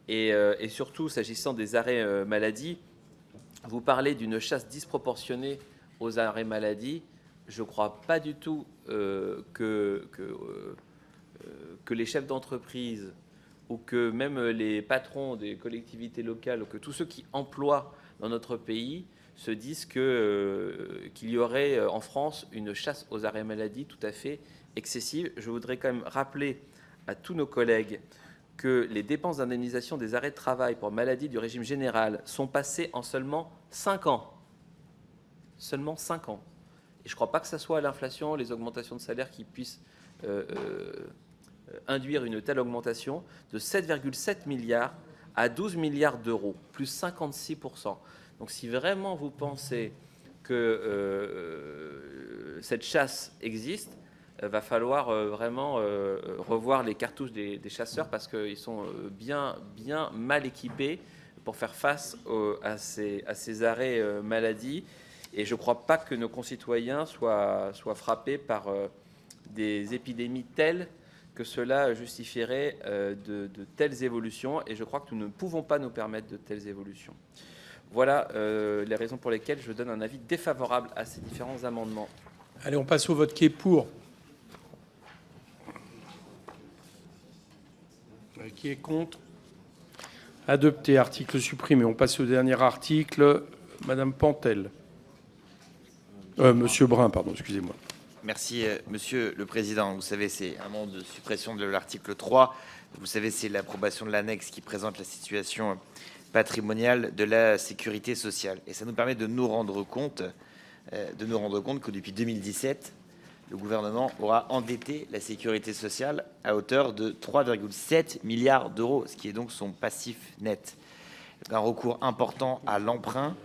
Et surtout, s'agissant des arrêts maladie, vous parlez d'une chasse disproportionnée aux arrêts maladie. Je ne crois pas du tout que les chefs d'entreprise ou que même les patrons des collectivités locales ou que tous ceux qui emploient dans notre pays se disent qu'il y aurait en France une chasse aux arrêts maladie tout à fait excessive. Je voudrais quand même rappeler à tous nos collègues que les dépenses d'indemnisation des arrêts de travail pour maladie du régime général sont passées en seulement 5 ans. Seulement 5 ans. Et je ne crois pas que ce soit l'inflation, les augmentations de salaire qui puissent induire une telle augmentation de 7,7 milliards à 12 milliards d'euros, plus 56%. Donc si vraiment vous pensez que cette chasse existe, va falloir vraiment revoir les cartouches des chasseurs parce qu'ils sont bien mal équipés pour faire face à ces arrêts maladie. Et je ne crois pas que nos concitoyens soient frappés par des épidémies telles que cela justifierait de telles évolutions. Et je crois que nous ne pouvons pas nous permettre de telles évolutions. Voilà les raisons pour lesquelles je donne un avis défavorable à ces différents amendements. Allez, on passe au vote qui est pour. Qui est contre? Adopté. Article supprimé. On passe au dernier article. Madame Pantel. Monsieur Brun, pardon, excusez-moi. Merci, Monsieur le Président. Vous savez, c'est un amendement de suppression de l'article 3. Vous savez, c'est l'approbation de l'annexe qui présente la situation patrimoniale de la sécurité sociale. Et ça nous permet de nous rendre compte que depuis 2017, le gouvernement aura endetté la sécurité sociale à hauteur de 3,7 milliards d'euros, ce qui est donc son passif net. Un recours important à l'emprunt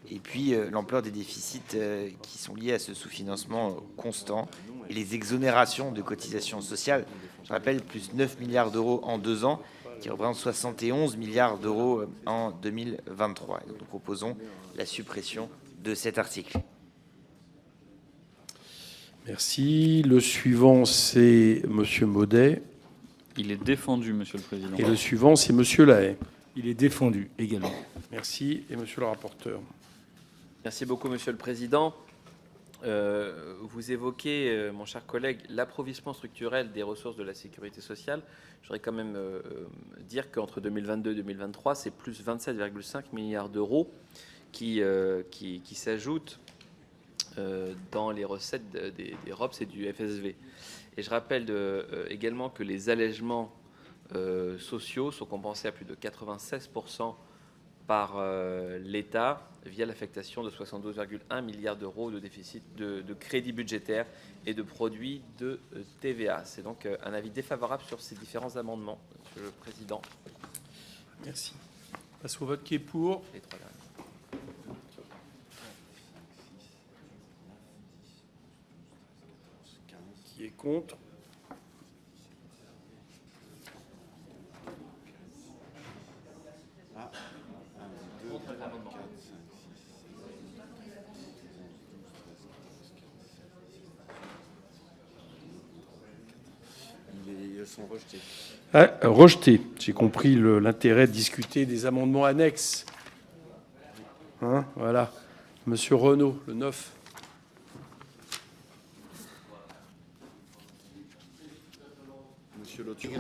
et puis l'ampleur des déficits qui sont liés à ce sous-financement constant et les exonérations de cotisations sociales. Je rappelle, plus 9 milliards d'euros en 2 ans, qui représente 71 milliards d'euros en 2023. Et donc, nous proposons la suppression de cet article. Merci. Le suivant, c'est Monsieur Maudet. Il est défendu, Monsieur le Président. Et le suivant, c'est Monsieur Lahaye. Il est défendu également. Merci. Et Monsieur le rapporteur. Merci beaucoup, Monsieur le Président. Vous évoquez, mon cher collègue, l'appauvrissement structurel des ressources de la sécurité sociale. Je voudrais quand même dire qu'entre 2022 et 2023, c'est plus 27,5 milliards d'euros qui s'ajoutent dans les recettes des ROPS et du FSV. Et je rappelle également que les allègements sociaux sont compensés à plus de 96% par l'État via l'affectation de 72,1 milliards d'euros de déficit de crédit budgétaire et de produits de TVA. C'est donc un avis défavorable sur ces différents amendements, Monsieur le Président. Merci. On passe au vote qui est pour. Les trois derniers. Qui est contre? Ils sont rejetés. Rejeté. J'ai compris l'intérêt de discuter des amendements annexes. Hein, voilà. Monsieur Renaud, le 9. Monsieur Lauture.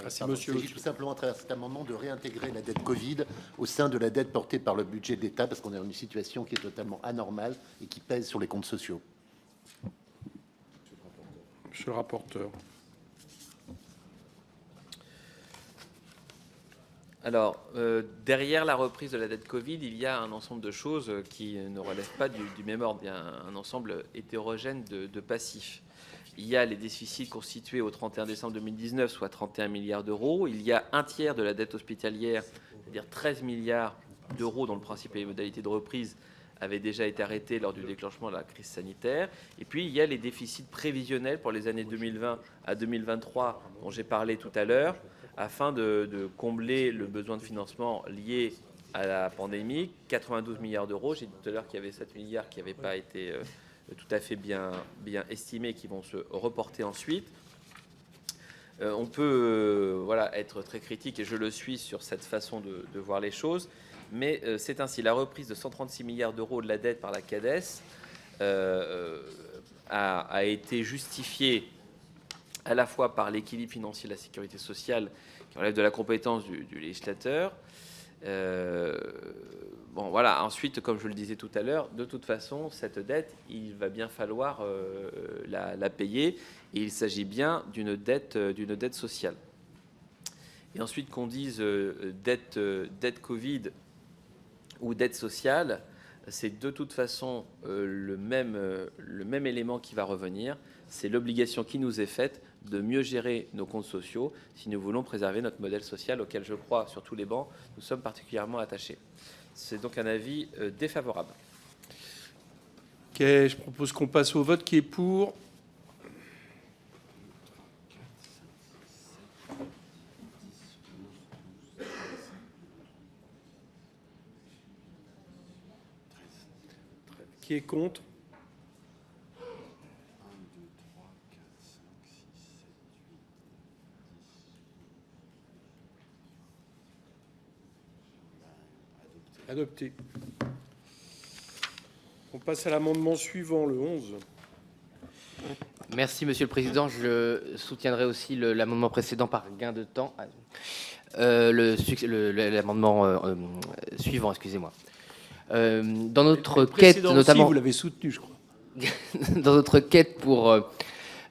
Monsieur Il s'agit tout simplement à travers cet amendement de réintégrer la dette Covid au sein de la dette portée par le budget de l'État parce qu'on est dans une situation qui est totalement anormale et qui pèse sur les comptes sociaux. Monsieur le rapporteur. Alors, derrière la reprise de la dette Covid, il y a un ensemble de choses qui ne relèvent pas du même ordre. Il y a un ensemble hétérogène de passifs. Il y a les déficits constitués au 31 décembre 2019, soit 31 milliards d'euros. Il y a un tiers de la dette hospitalière, c'est-à-dire 13 milliards d'euros dont le principe et les modalités de reprise avaient déjà été arrêtés lors du déclenchement de la crise sanitaire. Et puis, il y a les déficits prévisionnels pour les années 2020 à 2023, dont j'ai parlé tout à l'heure, afin de combler le besoin de financement lié à la pandémie. 92 milliards d'euros. J'ai dit tout à l'heure qu'il y avait 7 milliards qui n'avaient pas été tout à fait bien estimés, qui vont se reporter ensuite. On peut être très critique, et je le suis, sur cette façon de voir les choses, mais c'est ainsi. La reprise de 136 milliards d'euros de la dette par la CADES a été justifiée à la fois par l'équilibre financier de la sécurité sociale, qui relève de la compétence du législateur. Ensuite, comme je le disais tout à l'heure, de toute façon, cette dette, il va bien falloir la payer, et il s'agit bien d'une dette sociale. et ensuite qu'on dise dette Covid ou dette sociale, c'est de toute façon le même élément qui va revenir. C'est l'obligation qui nous est faite de mieux gérer nos comptes sociaux si nous voulons préserver notre modèle social auquel, je crois, sur tous les bancs, nous sommes particulièrement attachés. C'est donc un avis défavorable. Ok, je propose qu'on passe au vote. Qui est pour? Qui est contre? Adopté. On passe à l'amendement suivant, le 11. Merci, Monsieur le Président. Je soutiendrai aussi l'amendement précédent par gain de temps. L'amendement suivant, excusez-moi. Dans notre quête, notamment, aussi, vous l'avez soutenu, je crois. dans notre quête pour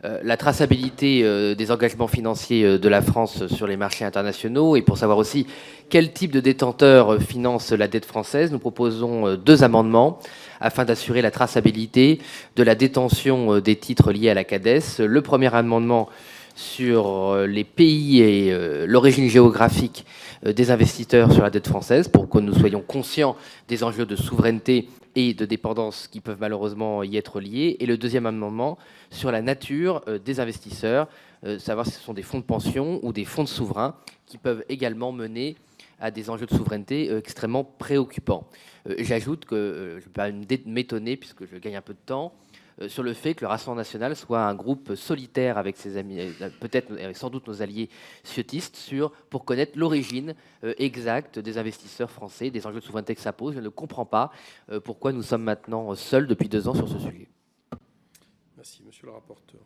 la traçabilité des engagements financiers de la France sur les marchés internationaux et pour savoir aussi quel type de détenteur finance la dette française, nous proposons 2 amendements afin d'assurer la traçabilité de la détention des titres liés à la CADES. Le premier amendement sur les pays et l'origine géographique des investisseurs sur la dette française pour que nous soyons conscients des enjeux de souveraineté et de dépendance qui peuvent malheureusement y être liés. Et le deuxième amendement sur la nature des investisseurs, savoir si ce sont des fonds de pension ou des fonds de souverains qui peuvent également mener à des enjeux de souveraineté extrêmement préoccupants. J'ajoute que je ne vais pas m'étonner, puisque je gagne un peu de temps, sur le fait que le Rassemblement national soit un groupe solitaire avec ses amis, peut-être sans doute nos alliés ciotistes, pour connaître l'origine exacte des investisseurs français, des enjeux de souveraineté que ça pose. Je ne comprends pas pourquoi nous sommes maintenant seuls depuis 2 ans sur ce sujet. Merci, monsieur le rapporteur.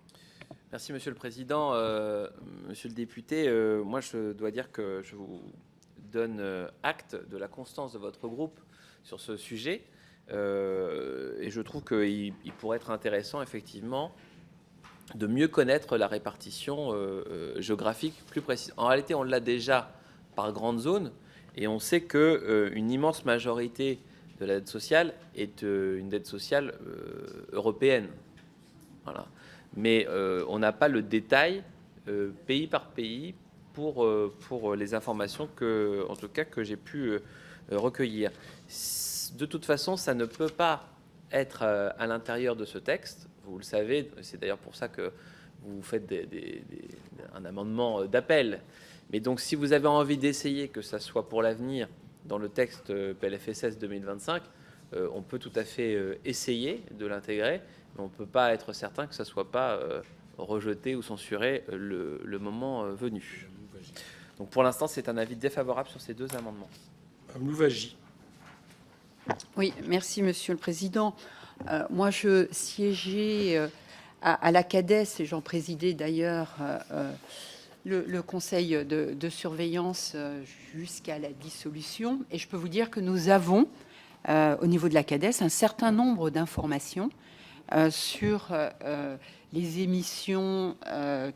Merci, monsieur le président. Monsieur le député, moi, je dois dire que je vous donne acte de la constance de votre groupe sur ce sujet. Et je trouve qu'il pourrait être intéressant, effectivement, de mieux connaître la répartition géographique plus précise. En réalité, on l'a déjà par grande zone, et on sait qu'une immense majorité de la dette sociale est une dette sociale européenne. Voilà. Mais on n'a pas le détail pays par pays pour les informations en tout cas, que j'ai pu recueillir. De toute façon, ça ne peut pas être à l'intérieur de ce texte. Vous le savez, c'est d'ailleurs pour ça que vous faites un amendement d'appel. Mais donc, si vous avez envie d'essayer que ça soit pour l'avenir dans le texte PLFSS 2025, on peut tout à fait essayer de l'intégrer, mais on ne peut pas être certain que ça ne soit pas rejeté ou censuré le moment venu. Donc, pour l'instant, c'est un avis défavorable sur ces 2 amendements. Louvagie. Oui, merci, Monsieur le Président. Moi, je siégeais à la CADES et j'en présidais d'ailleurs le conseil de surveillance jusqu'à la dissolution. Et je peux vous dire que nous avons, au niveau de la CADES, un certain nombre d'informations sur les émissions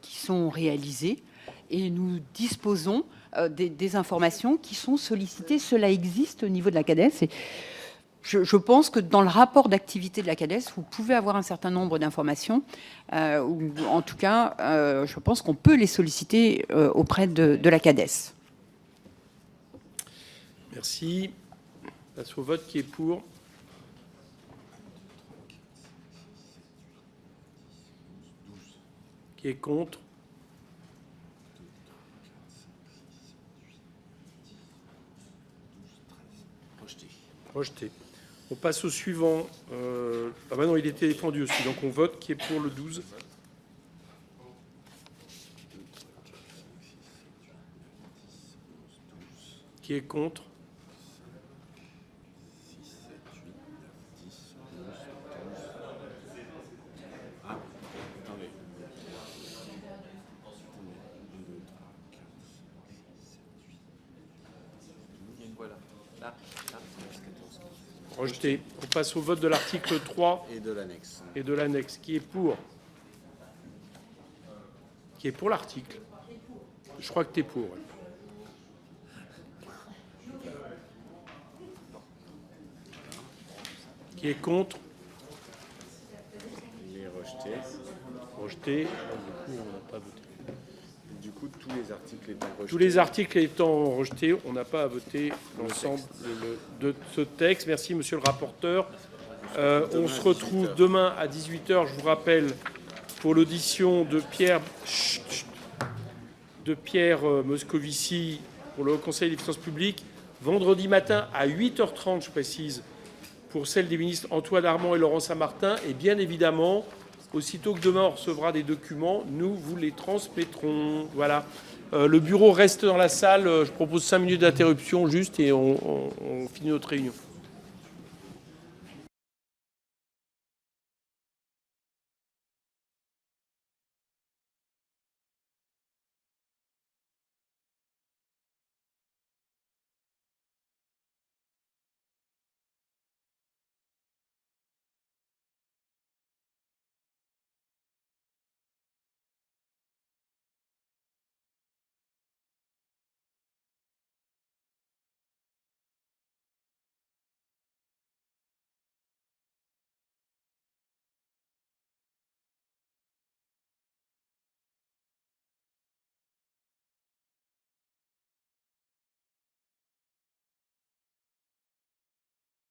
qui sont réalisées. Et nous disposons des informations qui sont sollicitées. Cela existe au niveau de la CADES. Et je pense que dans le rapport d'activité de la CADES, vous pouvez avoir un certain nombre d'informations. Ou en tout cas, je pense qu'on peut les solliciter auprès de la CADES. Merci. Passe au vote. Qui est pour? Qui est contre? Rejeté. On passe au suivant. Ah ben non, il était défendu aussi. Donc on vote. Qui est pour le 12? Qui est contre? Rejeté. On passe au vote de l'article 3 et de l'annexe. Et de l'annexe. Qui est pour? Qui est pour l'article? Je crois que tu es pour. Ouais. Qui est contre? Il est rejeté. Rejeté. Du coup, on n'a pas voté. Du coup, tous les articles étant rejetés. Tous les articles étant rejetés, on n'a pas à voter l'ensemble de ce texte. Merci, monsieur le rapporteur. On se retrouve demain à 18h, je vous rappelle, pour l'audition de Pierre Moscovici pour le Haut Conseil des finances publiques. Vendredi matin à 8h30, je précise, pour celle des ministres Antoine Armand et Laurent Saint-Martin. Et bien évidemment, aussitôt que demain on recevra des documents, nous vous les transmettrons. Voilà. Le bureau reste dans la salle. Je propose 5 minutes d'interruption juste et on finit notre réunion.